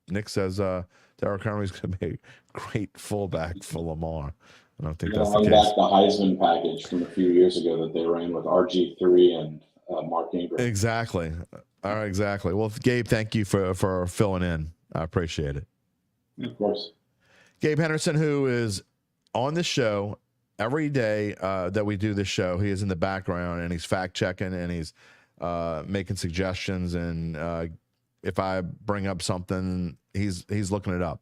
Nick says Derrick Henry's going to be a great fullback for Lamar. I don't think that's the case. Back the Heisman package from a few years ago that they ran with RG3 and Mark Ingram. Exactly. All right, exactly. Well, Gabe, thank you for filling in. I appreciate it. Of course. Gabe Henderson, who is on the show every day that we do this show. He is in the background, and he's fact-checking, and he's making suggestions. And if I bring up something, he's looking it up.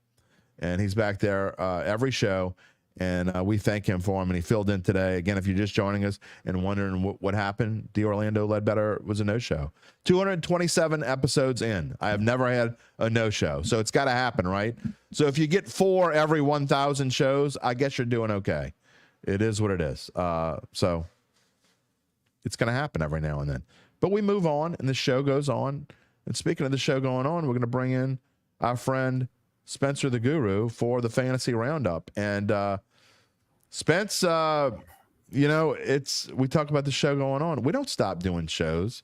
And he's back there every show. And we thank him for him. And he filled in today. Again, if you're just joining us and wondering what happened, the Orlando Ledbetter was a no-show. 227 episodes in. I have never had a no-show. So it's got to happen, right? So if you get 4 every 1,000 shows, I guess you're doing okay. It is what it is. So it's going to happen every now and then. But we move on, and the show goes on. And speaking of the show going on, we're going to bring in our friend Spencer the Guru for the Fantasy Roundup. And Spence, we talk about the show going on. We don't stop doing shows.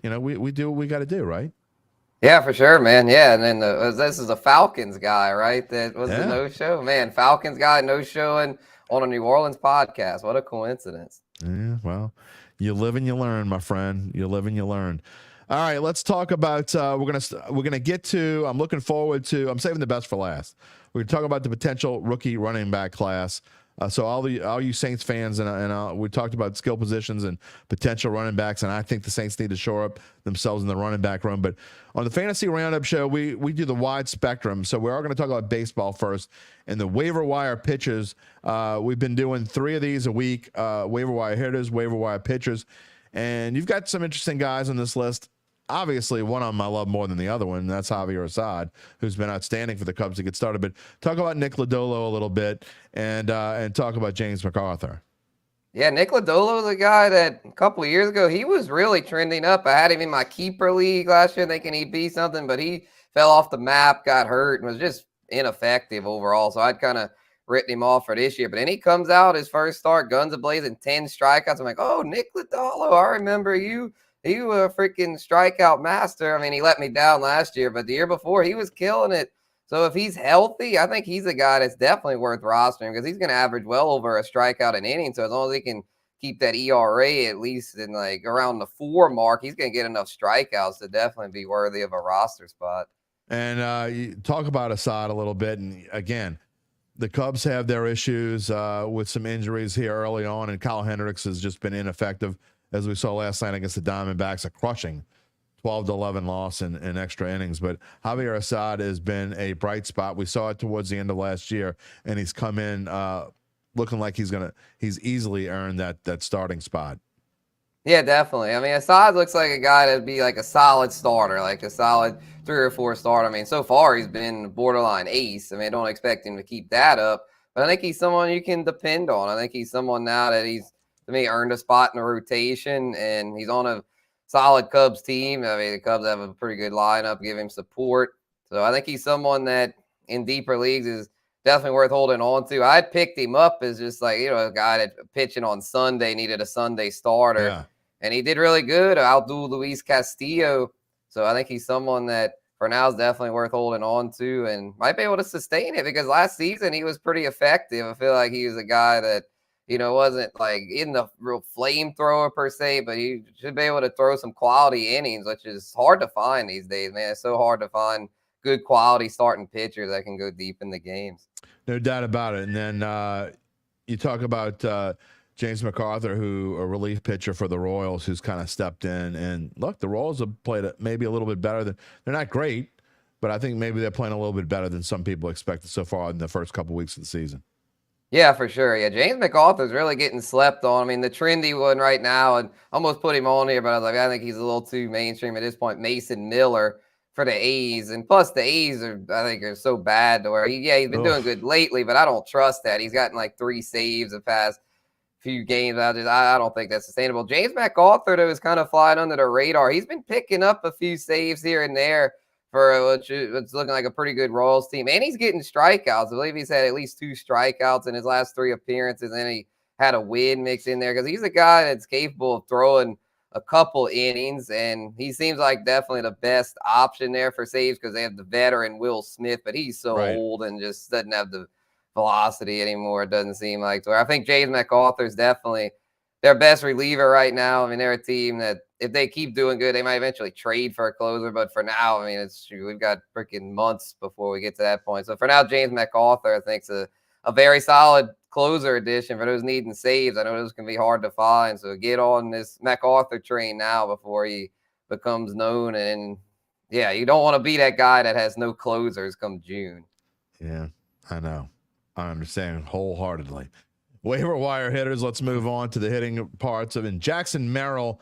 We do what we got to do, right? Yeah, for sure, man. Yeah, and then this is a Falcons guy, right? That was the no-show. Man, Falcons guy, no-showing on a New Orleans podcast. What a coincidence. Yeah, well, you live and you learn, my friend. You live and you learn. All right, let's talk about. We're gonna get to. I'm looking forward to. I'm saving the best for last. We're gonna talk about the potential rookie running back class. So all you Saints fans and we talked about skill positions and potential running backs, and I think the Saints need to shore up themselves in the running back room. But on the Fantasy Roundup show, we do the wide spectrum. So we are going to talk about baseball first and the waiver wire pitchers. We've been doing 3 of these a week: waiver wire hitters, waiver wire pitchers, and you've got some interesting guys on this list. Obviously, one of them I love more than the other one, and that's Javier Assad, who's been outstanding for the Cubs to get started. But talk about Nick Lodolo a little bit, and talk about James MacArthur. Yeah, Nick Lodolo was a guy that a couple of years ago, he was really trending up. I had him in my keeper league last year thinking he'd be something, but he fell off the map, got hurt, and was just ineffective overall. So I'd kind of written him off for this year. But then he comes out, his first start, guns a-blazing, 10 strikeouts. I'm like, oh, Nick Lodolo, I remember you. You were a freaking strikeout master. I mean, he let me down last year, but the year before, he was killing it. So if he's healthy, I think he's a guy that's definitely worth rostering because he's going to average well over a strikeout an inning. So as long as he can keep that ERA at least in like around the 4 mark, he's going to get enough strikeouts to definitely be worthy of a roster spot. And you talk about Assad a little bit. And again, the Cubs have their issues with some injuries here early on, and Kyle Hendricks has just been ineffective, as we saw last night against the Diamondbacks, a crushing 12-11 loss in extra innings. But Javier Assad has been a bright spot. We saw it towards the end of last year, and he's come in looking like he's easily earned that starting spot. Yeah, definitely. I mean, Assad looks like a guy that'd be like a solid starter, like a solid 3 or 4 starter. I mean, so far he's been borderline ace. I mean, I don't expect him to keep that up, but I think he's someone you can depend on. I think he's someone now that he's, to me, earned a spot in the rotation, and he's on a solid Cubs team. I mean, the Cubs have a pretty good lineup, give him support. So I think he's someone that in deeper leagues is definitely worth holding on to. I picked him up as just like, a guy that pitching on Sunday needed a Sunday starter. Yeah. And he did really good. Outdo Luis Castillo. So I think he's someone that for now is definitely worth holding on to and might be able to sustain it because last season he was pretty effective. I feel like he was a guy that, wasn't like in the real flamethrower per se, but he should be able to throw some quality innings, which is hard to find these days, man. It's so hard to find good quality starting pitchers that can go deep in the games. No doubt about it. And then you talk about James MacArthur, who a relief pitcher for the Royals, who's kind of stepped in. And look, the Royals have played maybe a little bit better than they're not great, but I think maybe they're playing a little bit better than some people expected so far in the first couple weeks of the season. Yeah, for sure. Yeah, James MacArthur's really getting slept on. I mean, the trendy one right now, and almost put him on here, but I was like, I think he's a little too mainstream at this point. Mason Miller for the A's, and plus the A's are so bad to where he's been doing good lately, but I don't trust that. He's gotten like 3 saves the past few games. I don't think that's sustainable. James MacArthur, though, is kind of flying under the radar. He's been picking up a few saves here and there for what's looking like a pretty good Royals team. And he's getting strikeouts. I believe he's had at least 2 strikeouts in his last 3 appearances, and he had a win mixed in there because he's a guy that's capable of throwing a couple innings, and he seems like definitely the best option there for saves because they have the veteran Will Smith, but he's so old and just doesn't have the velocity anymore. It doesn't seem like. So I think James MacArthur is definitely their best reliever right now. I mean, they're a team that if they keep doing good, they might eventually trade for a closer. But for now, I mean, we've got freaking months before we get to that point. So for now, James MacArthur, I think, is a very solid closer addition for those needing saves. I know those can be hard to find. So get on this MacArthur train now before he becomes known. And yeah, you don't want to be that guy that has no closers come June. Yeah, I know. I understand wholeheartedly. Waiver wire hitters. Let's move on to the hitting parts of it. Jackson Merrill.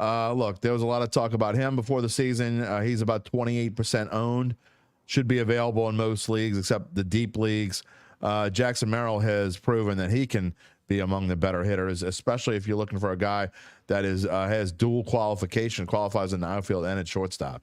Look, there was a lot of talk about him before the season. He's about 28% owned. Should be available in most leagues except the deep leagues. Jackson Merrill has proven that he can be among the better hitters, especially if you're looking for a guy that has dual qualification, qualifies in the outfield and at shortstop.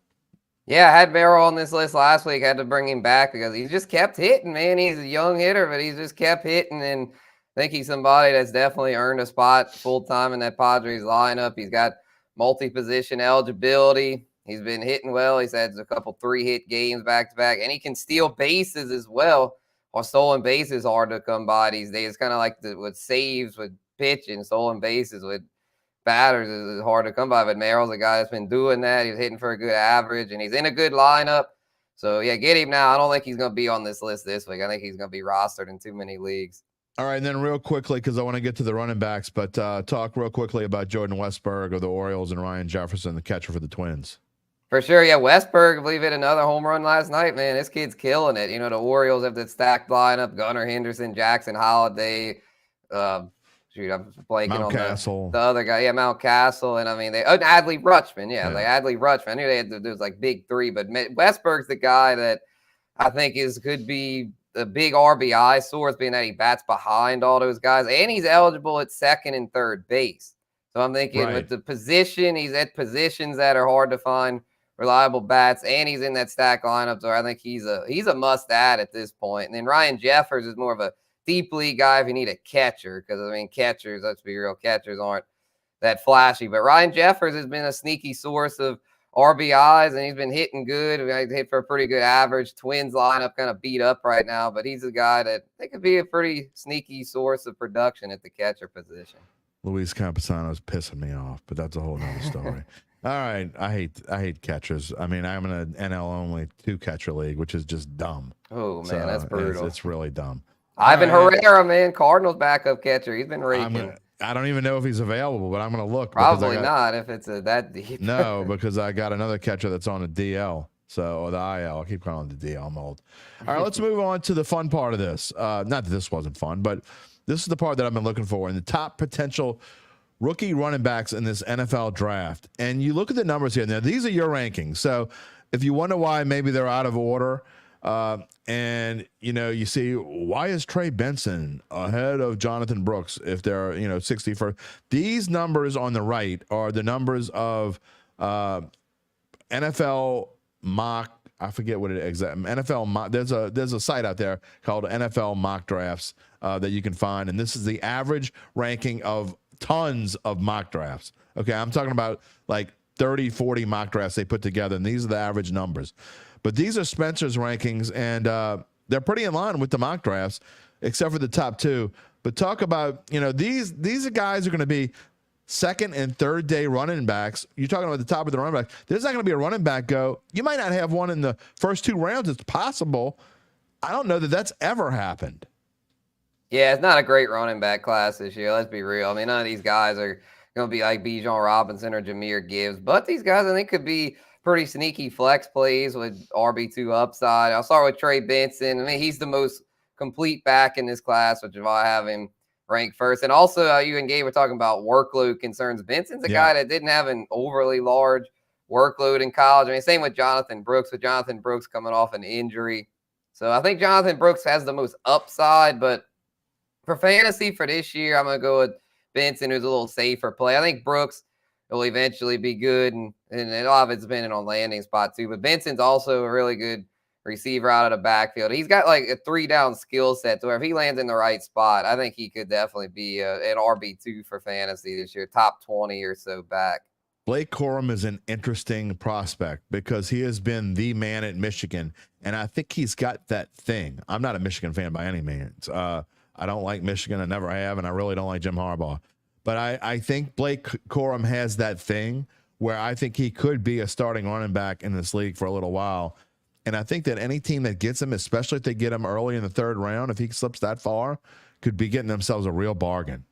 Yeah, I had Merrill on this list last week. I had to bring him back because he just kept hitting, man. He's a young hitter, but he's just kept hitting, and I think he's somebody that's definitely earned a spot full-time in that Padres lineup. He's got multi-position eligibility. He's been hitting well. He's had a couple 3-hit games back-to-back, and he can steal bases as well. Or stolen bases hard to come by these days. It's kind of like with saves, with pitching, stolen bases with batters is hard to come by. But Merrill's a guy that's been doing that. He's hitting for a good average, and he's in a good lineup. So, yeah, get him now. I don't think he's going to be on this list this week. I think he's going to be rostered in too many leagues. All right, and then real quickly, because I want to get to the running backs, but talk real quickly about Jordan Westberg of the Orioles and Ryan Jefferson, the catcher for the Twins. For sure, yeah. Westberg, I believe, hit another home run last night, man. This kid's killing it. The Orioles have that stacked lineup: Gunnar Henderson, Jackson Holliday. I'm blanking on the other guy. Yeah, Mountcastle, and I mean Adley Rutschman. Yeah, like Adley Rutschman. I knew they had those like big 3, but Westberg's the guy that I think could be a big RBI source, being that he bats behind all those guys, and he's eligible at second and third base. So I'm thinking with the position, he's at positions that are hard to find reliable bats, and he's in that stack lineup. So I think he's a must add at this point. And then Ryan Jeffers is more of a deep league guy if you need a catcher, because I mean, catchers, let's be real, catchers aren't that flashy. But Ryan Jeffers has been a sneaky source of RBIs, and he's been hitting good. I mean, hit for a pretty good average. Twins lineup kind of beat up right now, but he's a guy that I think could be a pretty sneaky source of production at the catcher position. Luis Camposano's pissing me off, but that's a whole nother story. All right, I hate catchers. I mean, I'm in an NL only 2-catcher league, which is just dumb. Oh man, so that's brutal. It's really dumb. Ivan Herrera, man, Cardinals backup catcher. He's been raking. I don't even know if he's available, but I'm going to look. Probably not if it's that deep. No, because I got another catcher that's on the DL. Or the IL. I keep calling it the DL. I'm old. All right, let's move on to the fun part of this. Not that this wasn't fun, but this is the part that I've been looking for in the top potential rookie running backs in this NFL draft. And you look at the numbers here. Now, these are your rankings. So if you wonder why maybe they're out of order, and, you see, why is Trey Benson ahead of Jonathan Brooks if they're, 61st? These numbers on the right are the numbers of NFL mock. I forget what it exactly. NFL mock. There's a site out there called NFL Mock Drafts that you can find, and this is the average ranking of tons of mock drafts. Okay, I'm talking about like 30, 40 mock drafts they put together, and these are the average numbers. But these are Spencer's rankings, and they're pretty in line with the mock drafts, except for the top two. But talk about, these are guys who are going to be second and third day running backs. You're talking about the top of the running back. There's not going to be a running back go. You might not have one in the first 2 rounds. It's possible. I don't know that that's ever happened. Yeah, it's not a great running back class this year. Let's be real. I mean, none of these guys are going to be like Bijan Robinson or Jahmyr Gibbs, but these guys I think could be pretty sneaky flex plays with RB2 upside. I'll start with Trey Benson. I mean, he's the most complete back in this class, which is why I have him ranked first. And also, you and Gabe were talking about workload concerns. Benson's a guy that didn't have an overly large workload in college. I mean, same with Jonathan Brooks, coming off an injury. So I think Jonathan Brooks has the most upside, but for fantasy for this year, I'm going to go with Benson, who's a little safer play. I think Brooks will eventually be good, and a lot of it's dependent on landing spot too. But Benson's also a really good receiver out of the backfield. He's got like a 3-down skill set to where if he lands in the right spot, I think he could definitely be an RB2 for fantasy this year, top 20 or so back. Blake Corum is an interesting prospect because he has been the man at Michigan, and I think he's got that thing. I'm not a Michigan fan by any means. I don't like Michigan. I never have, and I really don't like Jim Harbaugh. But I think Blake Corum has that thing where I think he could be a starting running back in this league for a little while. And I think that any team that gets him, especially if they get him early in the 3rd round, if he slips that far, could be getting themselves a real bargain.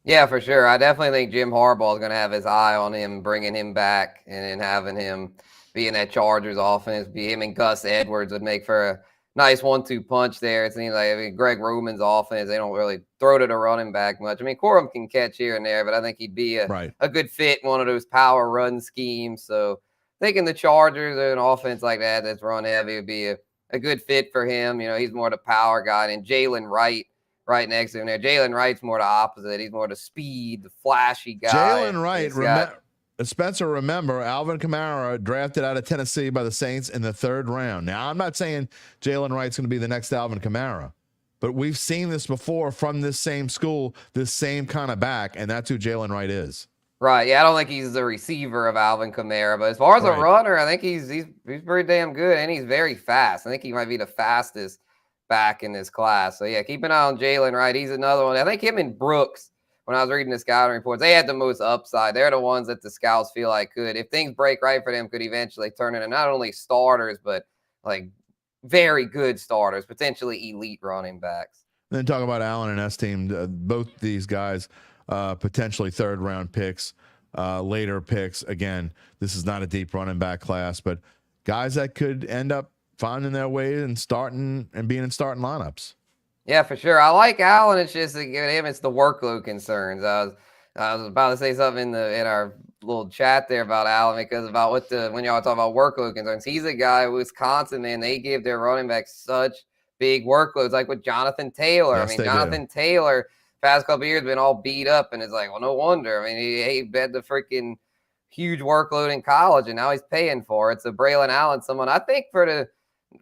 Yeah, for sure. I definitely think Jim Harbaugh is going to have his eye on him, bringing him back and then having him be in that Chargers offense. Be him and Gus Edwards would make for a nice 1-2 punch there. It seems like Greg Roman's offense, they don't really throw to the running back much. I mean, Corum can catch here and there, but I think he'd be a good fit in one of those power run schemes. So thinking the Chargers are an offense like that that's run heavy would be a good fit for him. He's more the power guy. And Jalen Wright right next to him there. Jalen Wright's more the opposite. He's more the speed, the flashy guy. Jalen Wright, Spencer, remember, Alvin Kamara drafted out of Tennessee by the Saints in the 3rd round. Now, I'm not saying Jalen Wright's going to be the next Alvin Kamara, but we've seen this before from this same school, this same kind of back, and that's who Jalen Wright is. Right. Yeah, I don't think he's the receiver of Alvin Kamara, but as far as a runner, I think he's pretty damn good, and he's very fast. I think he might be the fastest back in this class. So, yeah, keep an eye on Jalen Wright. He's another one. I think him and Brooks, when I was reading the scouting reports, they had the most upside. They're the ones that the scouts feel like could, if things break right for them, could eventually turn into not only starters, but like very good starters, potentially elite running backs. And then talk about Allen and S team. Both these guys, potentially 3rd round picks, later picks. Again, this is not a deep running back class, but guys that could end up finding their way and starting and being in starting lineups. Yeah, for sure. I like Allen. It's just him. It's the workload concerns. I was about to say something in our little chat there about Allen because about when y'all talk about workload concerns, he's a guy, Wisconsin, man, they give their running backs such big workloads, like with Jonathan Taylor. Yes, I mean, they Jonathan Taylor, past couple of years, been all beat up, and it's like, well, no wonder. I mean, he had the freaking huge workload in college, and now he's paying for it. So Braylon Allen, someone I think for the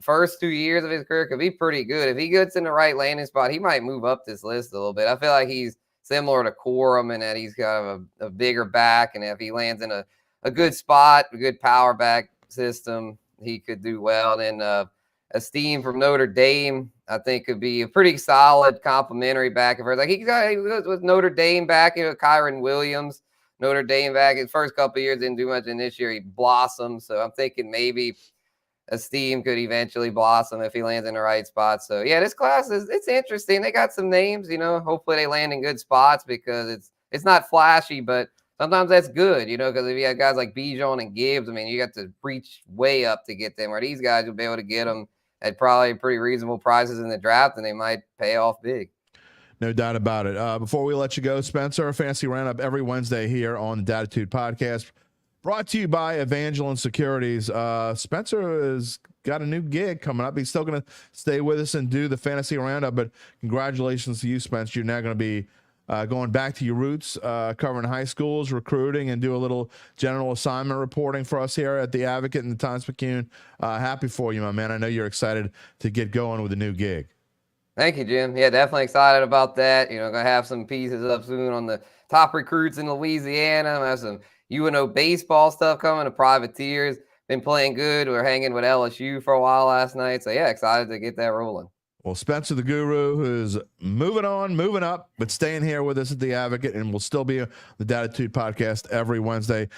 first 2 years of his career could be pretty good. If he gets in the right landing spot, he might move up this list a little bit. I feel like he's similar to Corum in that he's got a bigger back, and if he lands in a good spot, a good power back system, he could do well. And then Esteem from Notre Dame, I think, could be a pretty solid complimentary back. He was with Notre Dame back, Kyron Williams, Notre Dame back. His first couple of years didn't do much, and this year he blossomed. So I'm thinking maybe Esteem could eventually blossom if he lands in the right spot. So yeah, this class it's interesting. They got some names, hopefully they land in good spots because it's not flashy, but sometimes that's good, because if you have guys like Bijan and Gibbs, I mean, you got to reach way up to get them, where these guys will be able to get them at probably pretty reasonable prices in the draft, and they might pay off big. No doubt about it. Before we let you go, Spencer, Fantasy Roundup every Wednesday here on the Dattitude podcast, brought to you by Evangeline Securities. Spencer has got a new gig coming up. He's still going to stay with us and do the Fantasy Roundup, but congratulations to you, Spencer. You're now going to be going back to your roots, covering high schools, recruiting, and do a little general assignment reporting for us here at the Advocate and the Times-Picayune. Happy for you, my man. I know you're excited to get going with a new gig. Thank you, Jim. Yeah, definitely excited about that. Going to have some pieces up soon on the top recruits in Louisiana. I have some UNO baseball stuff coming, the Privateers. Been playing good. We were hanging with LSU for a while last night. So, yeah, excited to get that rolling. Well, Spencer the Guru, who's moving on, moving up, but staying here with us at the Advocate, and will still be the Dattitude podcast every Wednesday.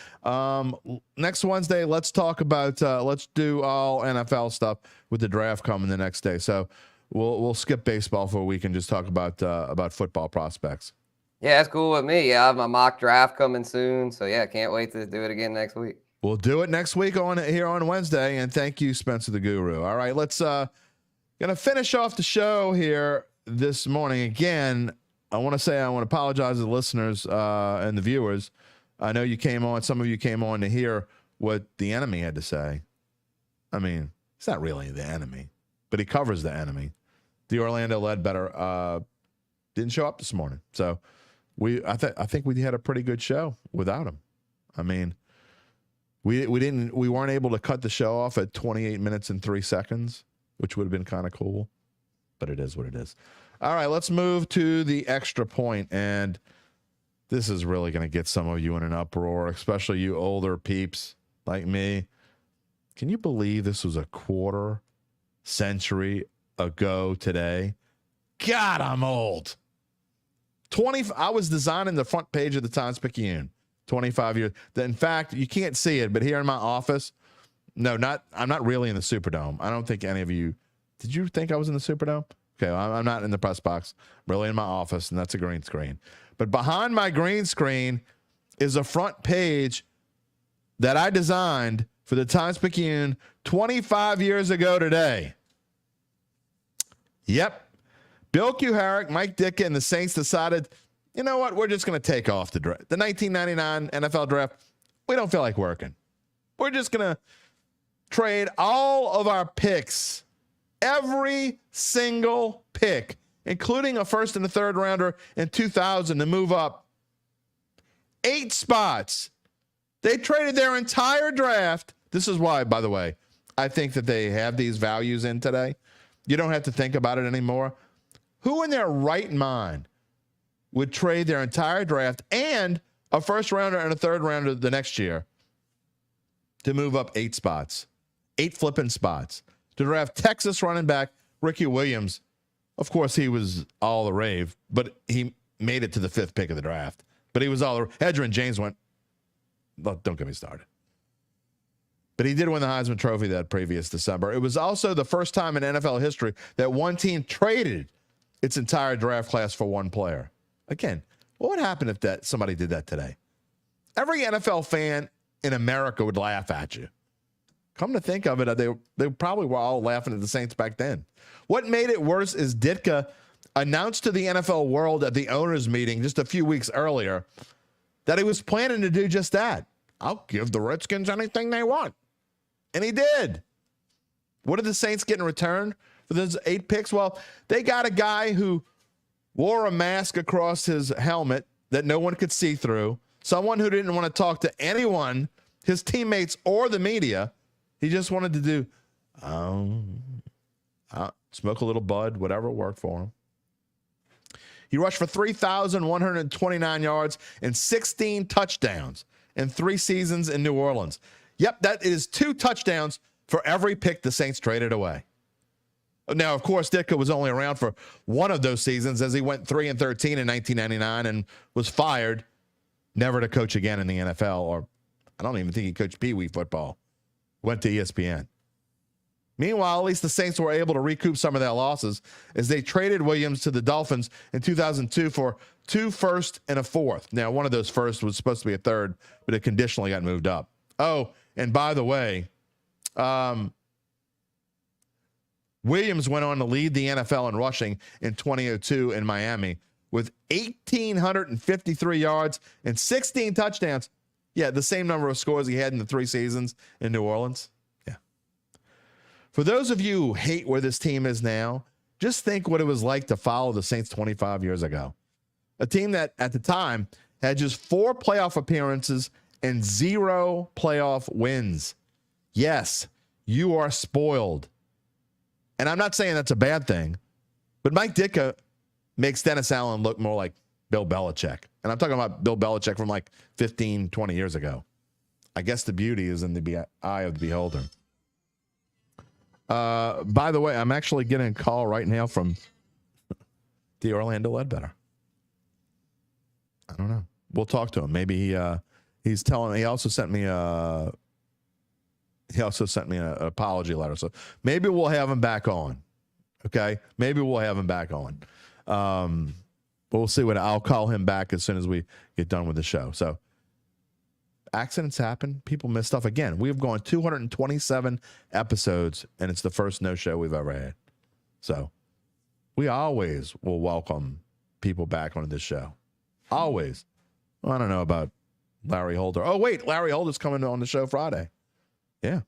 Next Wednesday, let's talk about let's do all NFL stuff with the draft coming the next day. So we'll skip baseball for a week and just talk about football prospects. Yeah, that's cool with me. Yeah, I have my mock draft coming soon. So, yeah, can't wait to do it again next week. We'll do it next week here on Wednesday, and thank you, Spencer the Guru. All right, let's gonna finish off the show here this morning. Again, I want to apologize to the listeners and the viewers. I know some of you came on to hear what the enemy had to say. I mean, it's not really the enemy, but he covers the enemy. The Orlando Ledbetter didn't show up this morning, so I think we had a pretty good show without him. I mean, we weren't able to cut the show off at 28 minutes and 3 seconds, which would have been kind of cool, but it is what it is. All right, let's move to the extra point, and this is really going to get some of you in an uproar, especially you older peeps like me. Can you believe this was a quarter century ago today? God, I'm old. I was designing the front page of the Times-Picayune 25 years. In fact, you can't see it, but here in my office, I'm not really in the Superdome. I don't think any of you, did you think I was in the Superdome? Okay, I'm not in the press box. I'm really in my office, and that's a green screen. But behind my green screen is a front page that I designed for the Times-Picayune 25 years ago today. Yep. Bill Urquhart, Mike Ditka, and the Saints decided, you know what, we're just going to take off the draft. The 1999 NFL draft, we don't feel like working. We're just going to trade all of our picks, every single pick, including a first and a third rounder in 2000 to move up 8 spots. They traded their entire draft. This is why, by the way, I think that they have these values in today. You don't have to think about it anymore. Who in their right mind would trade their entire draft and a first rounder and a third rounder the next year to move up 8 spots, 8 flipping spots, to draft Texas running back Ricky Williams? Of course, he was all the rave, but he made it to the 5th pick of the draft. But he was all the Edgerrin James went, don't get me started. But he did win the Heisman Trophy that previous December. It was also the first time in NFL history that one team traded its entire draft class for one player. Again, what would happen if somebody did that today? Every NFL fan in America would laugh at you. Come to think of it, they probably were all laughing at the Saints back then. What made it worse is Ditka announced to the NFL world at the owners' meeting just a few weeks earlier that he was planning to do just that. I'll give the Redskins anything they want. And he did. What did the Saints get in return for those 8 picks? Well, they got a guy who wore a mask across his helmet that no one could see through, someone who didn't want to talk to anyone, his teammates or the media. He just wanted to do, smoke a little bud, whatever worked for him. He rushed for 3,129 yards and 16 touchdowns in 3 seasons in New Orleans. Yep, that is 2 touchdowns for every pick the Saints traded away. Now, of course, Ditka was only around for one of those seasons as he went 3-13 in 1999 and was fired, never to coach again in the NFL, or I don't even think he coached Pee Wee football. Went to ESPN. Meanwhile, at least the Saints were able to recoup some of their losses as they traded Williams to the Dolphins in 2002 for 2 firsts and a 4th. Now, one of those firsts was supposed to be a 3rd, but it conditionally got moved up. Oh, and by the way, Williams went on to lead the NFL in rushing in 2002 in Miami with 1,853 yards and 16 touchdowns. Yeah, the same number of scores he had in the 3 seasons in New Orleans. Yeah. For those of you who hate where this team is now, just think what it was like to follow the Saints 25 years ago. A team that at the time had just 4 playoff appearances and 0 playoff wins. Yes, you are spoiled. And I'm not saying that's a bad thing, but Mike Ditka makes Dennis Allen look more like Bill Belichick. And I'm talking about Bill Belichick from like 15, 20 years ago. I guess the beauty is in the eye of the beholder. By the way, I'm actually getting a call right now from the Orlando Ledbetter. I don't know. We'll talk to him. Maybe he's telling me. He also sent me an apology letter. So maybe we'll have him back on. Okay? Maybe we'll have him back on. But we'll see I'll call him back as soon as we get done with the show. So accidents happen. People miss stuff. Again, we have gone 227 episodes, and it's the first no-show we've ever had. So we always will welcome people back on this show. Always. Well, I don't know about Larry Holder. Oh, wait, Larry Holder's coming on the show Friday. Yeah.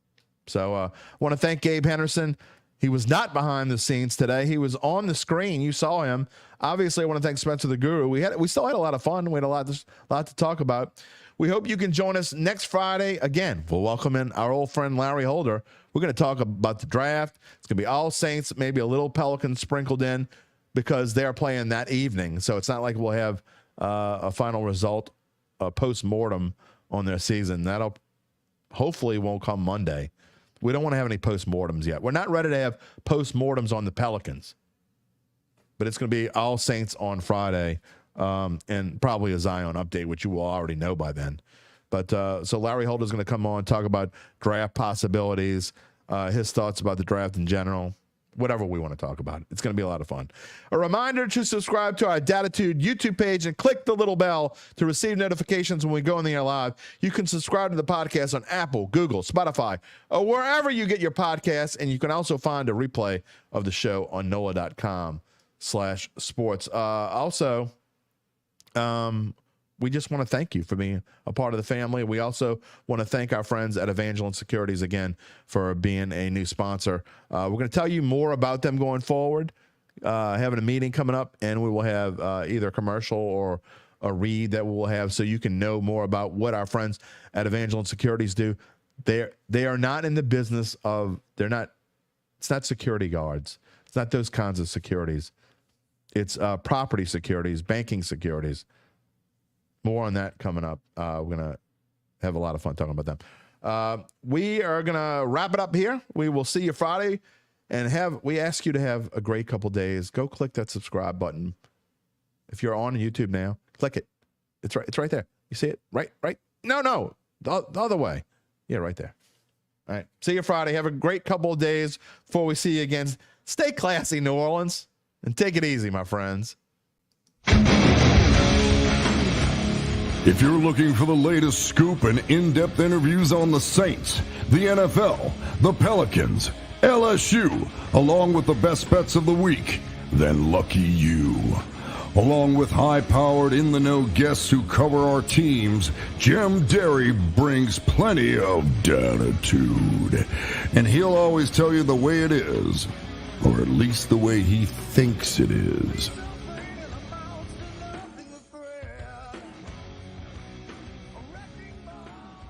So I want to thank Gabe Henderson. He was not behind the scenes today. He was on the screen. You saw him. Obviously, I want to thank Spencer the Guru. We still had a lot of fun. We had a lot to talk about. We hope you can join us next Friday. Again, we'll welcome in our old friend Larry Holder. We're going to talk about the draft. It's going to be all Saints, maybe a little Pelicans sprinkled in because they're playing that evening. So it's not like we'll have a final result, a post-mortem on their season. That'll hopefully won't come Monday. We don't want to have any post-mortems yet. We're not ready to have post-mortems on the Pelicans. But it's going to be all Saints on Friday and probably a Zion update, which you will already know by then. But so Larry Holder is going to come on and talk about draft possibilities, his thoughts about the draft in general, whatever we want to talk about. It's going to be a lot of fun. A reminder to subscribe to our Dattitude YouTube page and click the little bell to receive notifications when we go in the air live. You can subscribe to the podcast on Apple, Google, Spotify, or wherever you get your podcasts. And you can also find a replay of the show on NOLA.com/sports. We just want to thank you for being a part of the family. We also want to thank our friends at Evangeline Securities again for being a new sponsor. We're going to tell you more about them going forward, having a meeting coming up, and we will have either a commercial or a read that we'll have so you can know more about what our friends at Evangeline Securities do. They are not in the business of, it's not security guards. It's not those kinds of securities. It's property securities, banking securities. More on that coming up. We're going to have a lot of fun talking about them. We are going to wrap it up here. We will see you Friday. And we ask you to have a great couple days. Go click that subscribe button. If you're on YouTube now, click it. It's right there. You see it? Right? No. The other way. Yeah, right there. All right. See you Friday. Have a great couple of days before we see you again. Stay classy, New Orleans. And take it easy, my friends. If you're looking for the latest scoop and in-depth interviews on the Saints, the NFL, the Pelicans, LSU, along with the best bets of the week, then lucky you. Along with high-powered, in-the-know guests who cover our teams, Jim Derry brings plenty of Dattitude. And he'll always tell you the way it is, or at least the way he thinks it is.